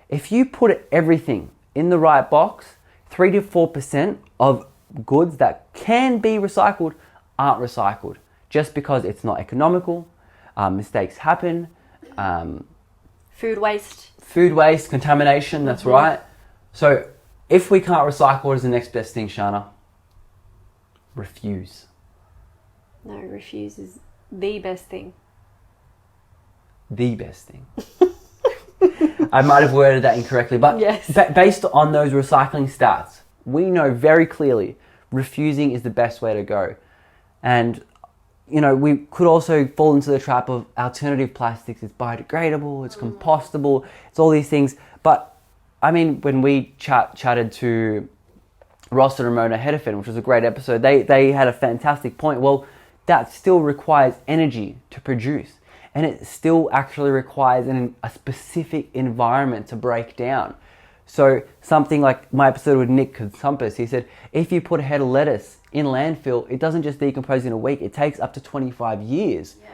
If you put everything in the right box, 3 to 4% of goods that can be recycled aren't recycled just because it's not economical. Mistakes happen. Food waste. Food waste, contamination, that's right. So if we can't recycle, what is the next best thing, Sharna? Refuse. No, refuse is the best thing. The best thing. I might have worded that incorrectly, but yes. Based on those recycling stats, we know very clearly refusing is the best way to go. And, you know, we could also fall into the trap of alternative plastics. It's biodegradable, it's compostable, it's all these things. But, I mean, when we chatted to Ross and Ramona Hedefin, which was a great episode, they had a fantastic point. Well, that still requires energy to produce. And it still actually requires a specific environment to break down. So something like my episode with Nick Consumpus, he said, if you put a head of lettuce in landfill, it doesn't just decompose in a week, it takes up to 25 years. Yes.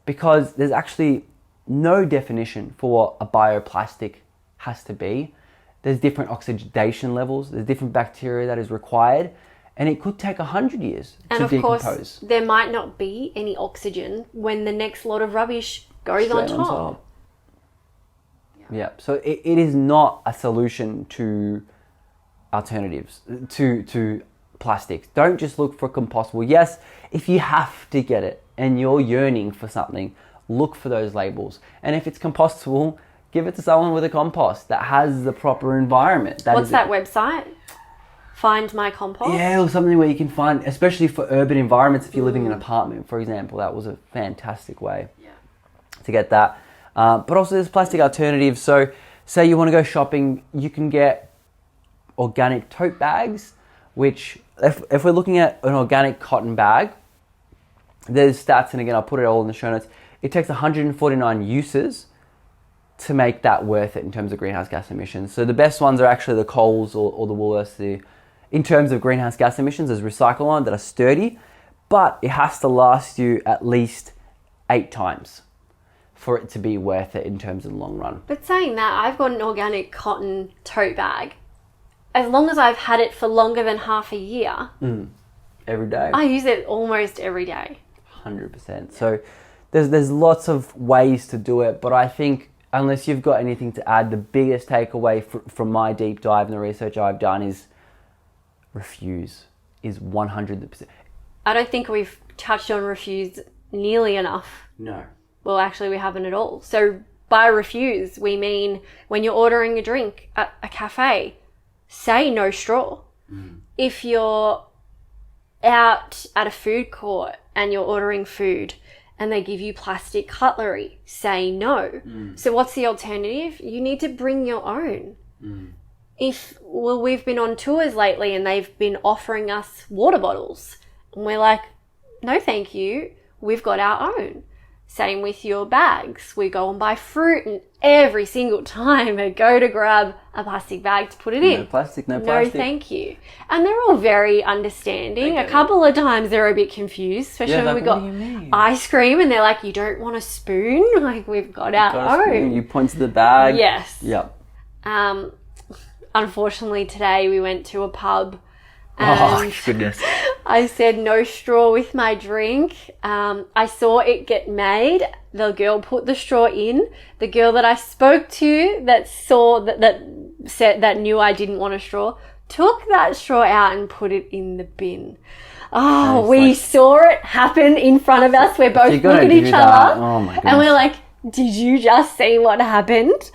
Because there's actually no definition for what a bioplastic has to be. There's different oxidation levels, there's different bacteria that is required, and it could take 100 years to decompose. And of course, there might not be any oxygen when the next lot of rubbish goes on top. Yeah, so it is not a solution to alternatives, to plastics. Don't just look for compostable. Yes, if you have to get it and you're yearning for something, look for those labels. And if it's compostable, give it to someone with a compost that has the proper environment. What's that website? Find My Compost? Yeah, or something where you can find, especially for urban environments, if you're living in an apartment, for example, that was a fantastic way to get that. But also there's plastic alternatives. So say you want to go shopping, you can get organic tote bags, which if we're looking at an organic cotton bag, there's stats, and again, I'll put it all in the show notes. It takes 149 uses to make that worth it in terms of greenhouse gas emissions. So the best ones are actually the Coles or the Woolworths. In terms of greenhouse gas emissions, there's recycle on that are sturdy, but it has to last you at least 8 times for it to be worth it in terms of the long run. But saying that, I've got an organic cotton tote bag. As long as I've had it for longer than half a year. Every day. I use it almost every day. 100%. So there's lots of ways to do it, but I think unless you've got anything to add, the biggest takeaway from my deep dive and the research I've done is refuse is 100%. I don't think we've touched on refuse nearly enough. No. Well, actually, we haven't at all. So by refuse, we mean when you're ordering a drink at a cafe, say no straw. If you're out at a food court and you're ordering food and they give you plastic cutlery, say no. So what's the alternative? You need to bring your own. We've been on tours lately and they've been offering us water bottles. And we're like, no, thank you. We've got our own. Same with your bags. We go and buy fruit, and every single time I go to grab a plastic bag to put it in. No plastic. No, thank you. And they're all very understanding. A couple of times they're a bit confused, especially when we got ice cream and they're like, you don't want a spoon? Like, we've got our own. You point to the bag. Yes. Yep. Unfortunately, today we went to a pub. And goodness. I said no straw with my drink. I saw it get made. The girl put the straw in. The girl that I spoke to that saw that said that knew I didn't want a straw took that straw out and put it in the bin. Oh, we saw it happen in front of us. We're both looking at each other. Oh my goodness. And we're like, did you just see what happened?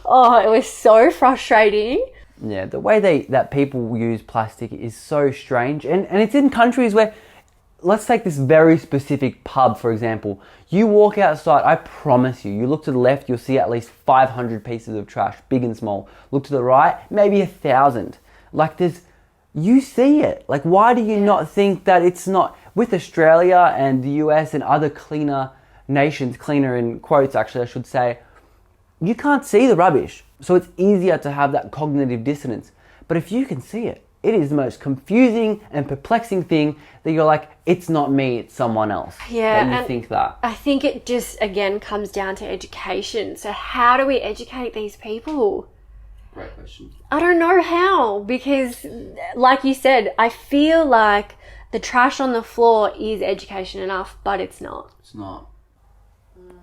Oh, it was so frustrating. Yeah, the way that people use plastic is so strange. And it's in countries where, let's take this very specific pub, for example. You walk outside, I promise you look to the left, you'll see at least 500 pieces of trash, big and small. Look to the right, maybe 1,000. Like you see it. Like, why do you not think that it's not, with Australia and the US and other cleaner nations, cleaner in quotes actually I should say, you can't see the rubbish. So it's easier to have that cognitive dissonance. But if you can see it, it is the most confusing and perplexing thing that you're like, it's not me, it's someone else. Yeah. That you think that. I think it just, again, comes down to education. So how do we educate these people? Great question. I don't know how, because like you said, I feel like the trash on the floor is education enough, but it's not. It's not.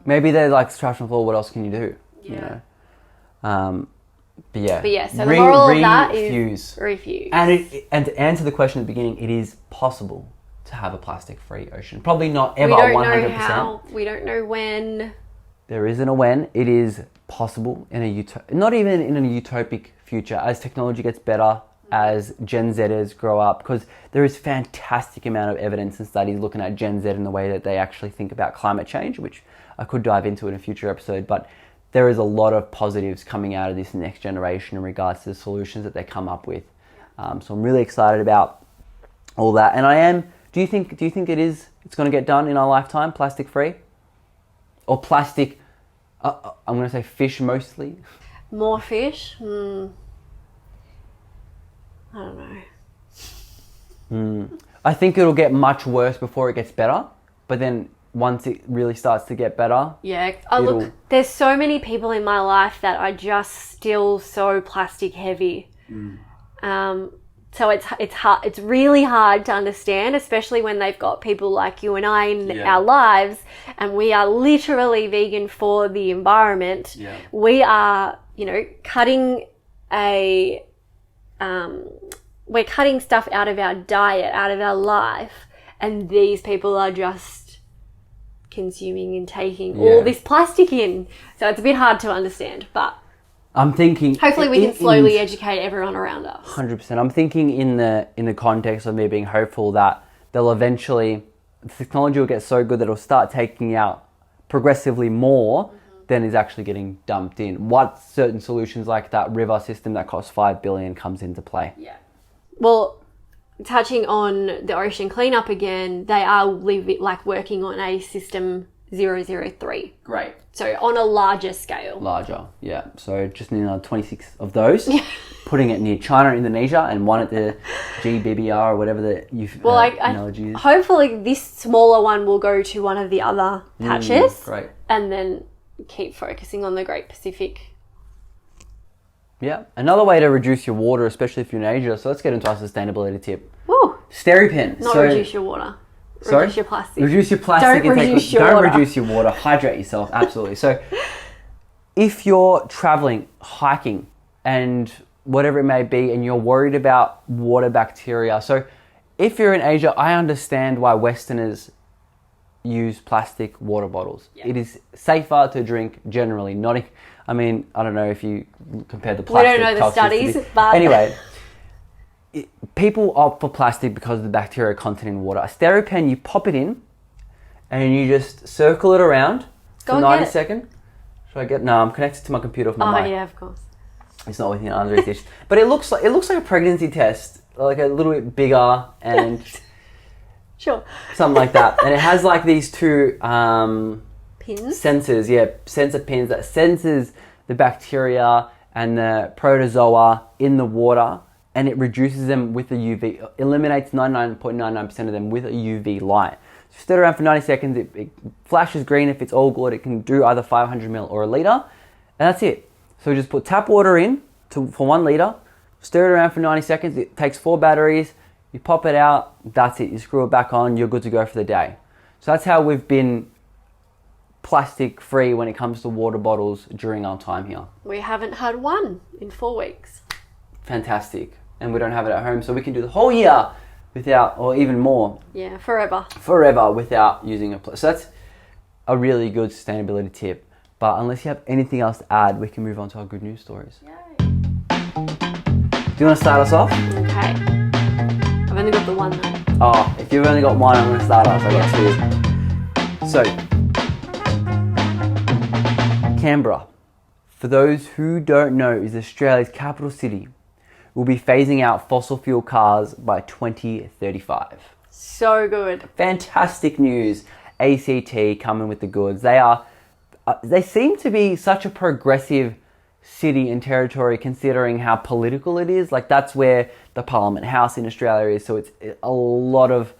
Maybe they're like, trash on the floor, what else can you do? Yeah. You know? But yeah, so the moral of that is refuse. And to answer the question at the beginning, it is possible to have a plastic-free ocean. Probably not ever 100%. We don't know how. We don't know when. There isn't a when. It is possible in not even in a utopic future. As technology gets better, as Gen Zers grow up, because there is fantastic amount of evidence and studies looking at Gen Z and the way that they actually think about climate change, which I could dive into in a future episode, but there is a lot of positives coming out of this next generation in regards to the solutions that they come up with. So I'm really excited about all that. And I am, do you think it's going to get done in our lifetime, plastic free? Or plastic, I'm going to say fish mostly? More fish? I don't know. I think it'll get much worse before it gets better, but then once it really starts to get better... Yeah, look, there's so many people in my life that are just still so plastic heavy. So it's hard. It's really hard to understand, especially when they've got people like you and I in our lives, and we are literally vegan for the environment. Yeah. We are, cutting we're cutting stuff out of our diet, out of our life, and these people are just consuming and taking all this plastic in. So it's a bit hard to understand, but I'm thinking hopefully we can slowly educate everyone around us. 100%. I'm thinking in the context of me being hopeful that they'll eventually, the technology will get so good that it'll start taking out progressively more than is actually getting dumped in. What certain solutions like that river system that costs $5 billion comes into play? Yeah. Well, touching on the ocean cleanup again, they are working on a system 003. Great. So on a larger scale. Larger, yeah. So just need another 26 of those, putting it near China, Indonesia, and one at the GBBR or whatever the analogy is. Hopefully this smaller one will go to one of the other patches. Great. And then keep focusing on the Great Pacific. Yeah. Another way to reduce your water, especially if you're in Asia. So let's get into our sustainability tip. Woo! Steripen. Not reduce your water. Sorry? Reduce your plastic. Reduce your plastic. Don't reduce your water. Don't reduce your water. Hydrate yourself. Absolutely. So if you're traveling, hiking, and whatever it may be, and you're worried about water bacteria. So if you're in Asia, I understand why Westerners use plastic water bottles. Yeah. It is safer to drink generally. I don't know if you compare the plastic. We don't know the studies, but... Anyway, people opt for plastic because of the bacteria content in water. A Steripen, you pop it in and you just circle it around for 90 seconds. Should I get... No, I'm connected to my computer for my mic. Oh, yeah, of course. It's not within under dish. But it looks like a pregnancy test, like a little bit bigger and... Sure. Something like that. And it has like these two... Pins? Sensors, sensor pins that senses the bacteria and the protozoa in the water, and it reduces them with a UV, eliminates 99.99% of them with a UV light. So stir it around for 90 seconds, it flashes green if it's all good, it can do either 500 ml or a litre, and that's it. So just put tap water in for 1 litre, stir it around for 90 seconds, it takes 4 batteries, you pop it out, that's it, you screw it back on, you're good to go for the day. So that's how we've been plastic free when it comes to water bottles during our time here. We haven't had one in 4 weeks. Fantastic. And we don't have it at home, so we can do the whole year without, or even more. Yeah, forever. Forever without using a plastic. So that's a really good sustainability tip. But unless you have anything else to add, we can move on to our good news stories. Yay. Do you want to start us off? Okay. I've only got the one though. Oh, if you've only got one, I'm going to start us. I've got 2. So, Canberra, for those who don't know, is Australia's capital city. Will be phasing out fossil fuel cars by 2035. So good. Fantastic news. ACT coming with the goods. They seem to be such a progressive city and territory considering how political it is. Like that's where the Parliament House in Australia is. So it's a lot of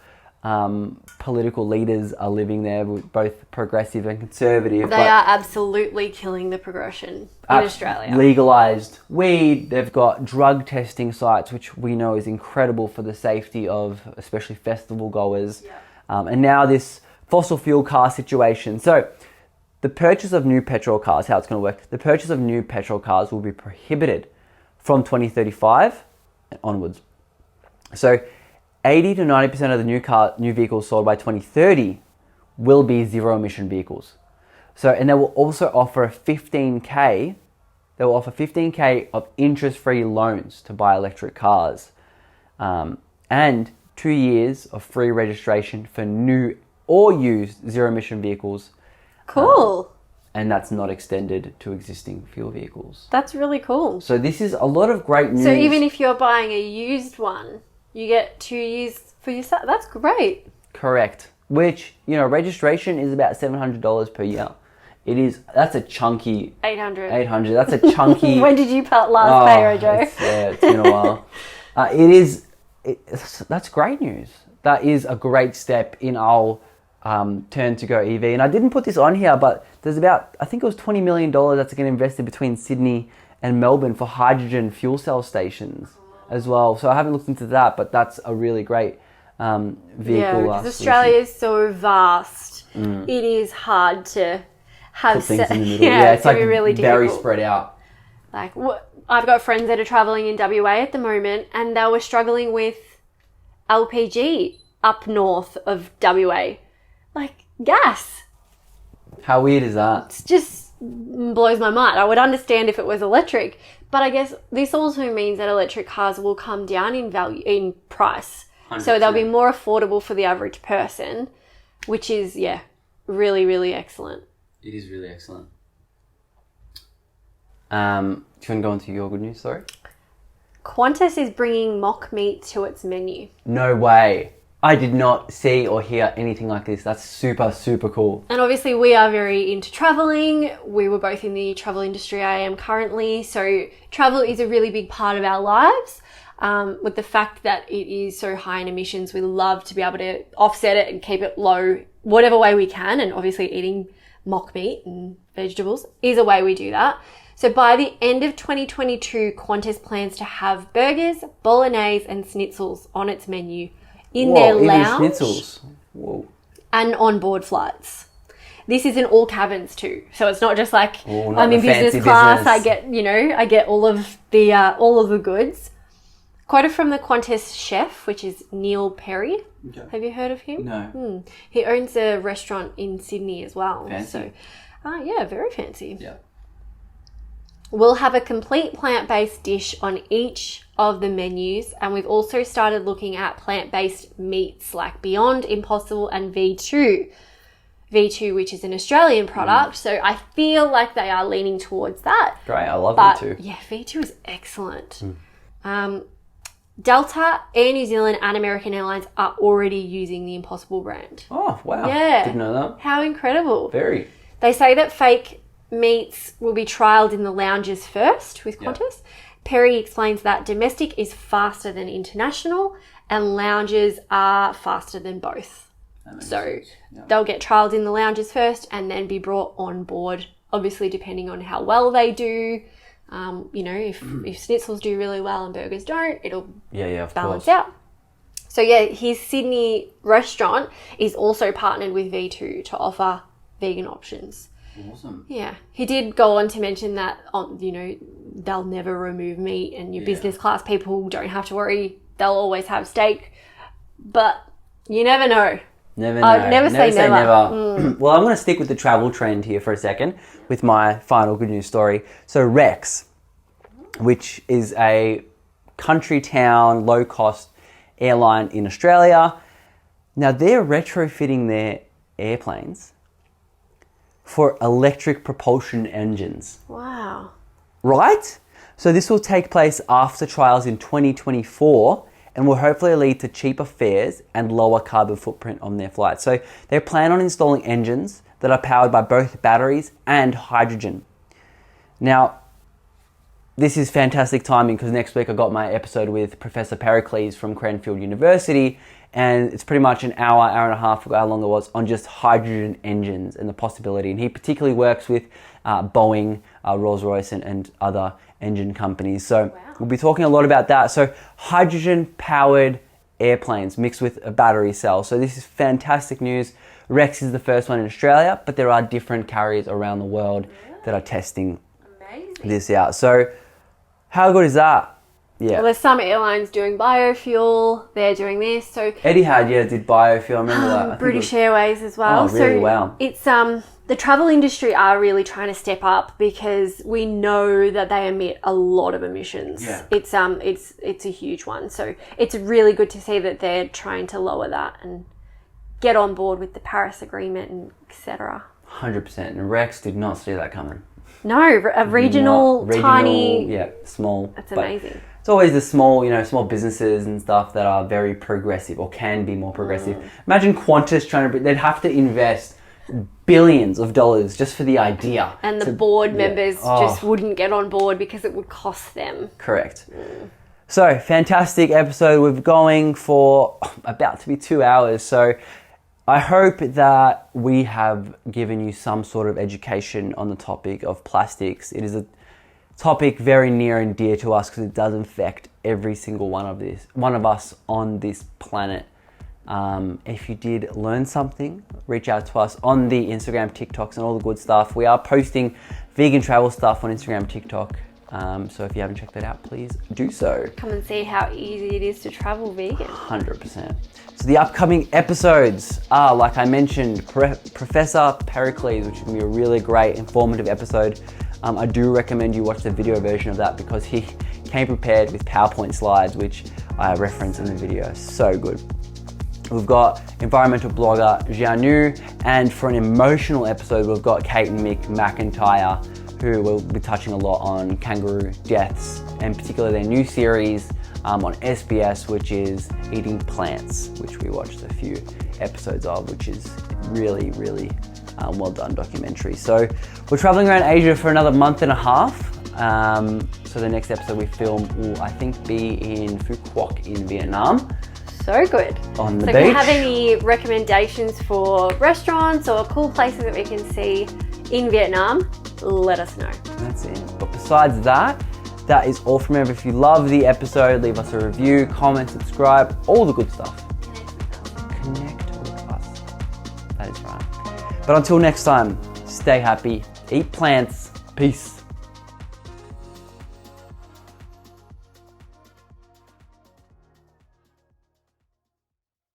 political leaders are living there, both progressive and conservative. They are absolutely killing the progression in Australia. Legalised weed. They've got drug testing sites, which we know is incredible for the safety of especially festival goers. Yeah. And now this fossil fuel car situation. So the purchase of new petrol cars, how it's going to work, the purchase of new petrol cars will be prohibited from 2035 and onwards. So 80 to 90% of the new vehicles sold by 2030 will be zero emission vehicles. So, and they will also offer a 15K they will offer 15K of interest-free loans to buy electric cars, and 2 years of free registration for new or used zero-emission vehicles. Cool. And that's not extended to existing fuel vehicles. That's really cool. So this is a lot of great news. So even if you're buying a used one, you get 2 years for yourself. That's great. Correct. Which, registration is about $700 per year. That's a chunky... 800. That's a chunky... When did you last pay, Rojo? It's been a while. That's great news. That is a great step in our turn to go EV. And I didn't put this on here, but there's I think it was $20 million that's going to invest in between Sydney and Melbourne for hydrogen fuel cell stations as well. So I haven't looked into that, but that's a really great vehicle. Yeah, because Australia is so vast. It is hard to have things in the middle. Yeah, it's like really very difficult. spread out. Like, I've got friends that are travelling in WA at the moment, and they were struggling with LPG up north of WA. Like, gas. How weird is that? It just blows my mind. I would understand if it was electric, but I guess this also means that electric cars will come down in value, in price. 100%. So they'll be more affordable for the average person, which is, really, really excellent. It is really excellent. Do you want to go into your good news story? Qantas is bringing mock meat to its menu. No way. I did not see or hear anything like this. That's super, super cool. And obviously we are very into travelling. We were both in the travel industry. I am currently. So travel is a really big part of our lives. With the fact that it is so high in emissions, we love to be able to offset it and keep it low whatever way we can. And obviously eating mock meat and vegetables is a way we do that. So by the end of 2022, Qantas plans to have burgers, bolognese and schnitzels on its menu in their lounge schnitzels. Whoa. And on-board flights. This is in all cabins too. So it's not just like I'm in business class, I get all of the goods. Quoted from the Qantas chef, which is Neil Perry. Okay. Have you heard of him? No. He owns a restaurant in Sydney as well. Fancy. So, very fancy. Yeah. We'll have a complete plant-based dish on each of the menus, and we've also started looking at plant-based meats like Beyond, Impossible and V2. V2, which is an Australian product, so I feel like they are leaning towards that. Great, I love V2. Yeah, V2 is excellent. Delta, Air New Zealand and American Airlines are already using the Impossible brand. Oh, wow. Yeah. Didn't know that. How incredible. Very. They say that fake meats will be trialled in the lounges first with Qantas. Yep. Perry explains that domestic is faster than international and lounges are faster than both. So they'll get trialled in the lounges first and then be brought on board, obviously depending on how well they do. If schnitzels do really well and burgers don't, it'll balance out. So his Sydney restaurant is also partnered with V2 to offer vegan options. Awesome. Yeah. He did go on to mention that, they'll never remove meat and your business class people don't have to worry. They'll always have steak. But you never know. Never know. Never say never. Well, I'm going to stick with the travel trend here for a second with my final good news story. So Rex, which is a country town, low-cost airline in Australia. Now, they're retrofitting their airplanes for electric propulsion engines. Wow. Right? So this will take place after trials in 2024 and will hopefully lead to cheaper fares and lower carbon footprint on their flights. So they plan on installing engines that are powered by both batteries and hydrogen. Now, this is fantastic timing because next week I got my episode with Professor Pericles from Cranfield University, and it's pretty much an hour and a half, how long it was, on just hydrogen engines and the possibility. And he particularly works with Boeing, Rolls-Royce and other engine companies. So we'll be talking a lot about that. So hydrogen-powered airplanes mixed with a battery cell. So this is fantastic news. Rex is the first one in Australia, but there are different carriers around the world that are testing this out. So how good is that? Yeah. Well, there's some airlines doing biofuel. They're doing this. So Etihad, did biofuel. I remember that. I think British Airways as well. Oh, really? So Wow. it's the travel industry are really trying to step up because we know that they emit a lot of emissions. Yeah. It's a huge one. So it's really good to see that they're trying to lower that and get on board with the Paris Agreement and etc. 100%. And Rex did not see that coming. No, a regional, tiny. Yeah, small. That's but amazing. it's always the small businesses and stuff that are very progressive or can be more progressive. Imagine Qantas they'd have to invest billions of dollars just for the idea. And the board members just wouldn't get on board because it would cost them. Correct. So, fantastic episode. We're going for about to be 2 hours. So, I hope that we have given you some sort of education on the topic of plastics. It is a topic very near and dear to us because it does affect every single one of us on this planet. If you did learn something, reach out to us on the Instagram, TikToks, and all the good stuff. We are posting vegan travel stuff on Instagram, TikTok. So if you haven't checked that out, please do so. Come and see how easy it is to travel vegan. 100%. So the upcoming episodes are, like I mentioned, Professor Pericles, which is going to be a really great, informative episode. I do recommend you watch the video version of that because he came prepared with PowerPoint slides, which I reference in the video. So good. We've got environmental blogger Jianu, and for an emotional episode, we've got Kate and Mick McIntyre, who will be touching a lot on kangaroo deaths, and particularly their new series on SBS, which is Eating Plants, which we watched a few episodes of, which is really, really well done documentary. So we're traveling around Asia for another month and a half. So the next episode we film will, I think, be in Phu Quoc in Vietnam. So good. On the beach. If you have any recommendations for restaurants or cool places that we can see in Vietnam, let us know. That's it. But besides that, that is all from me. If you love the episode, leave us a review, comment, subscribe, all the good stuff. Connect with us. That is right. But until next time, stay happy, eat plants, peace.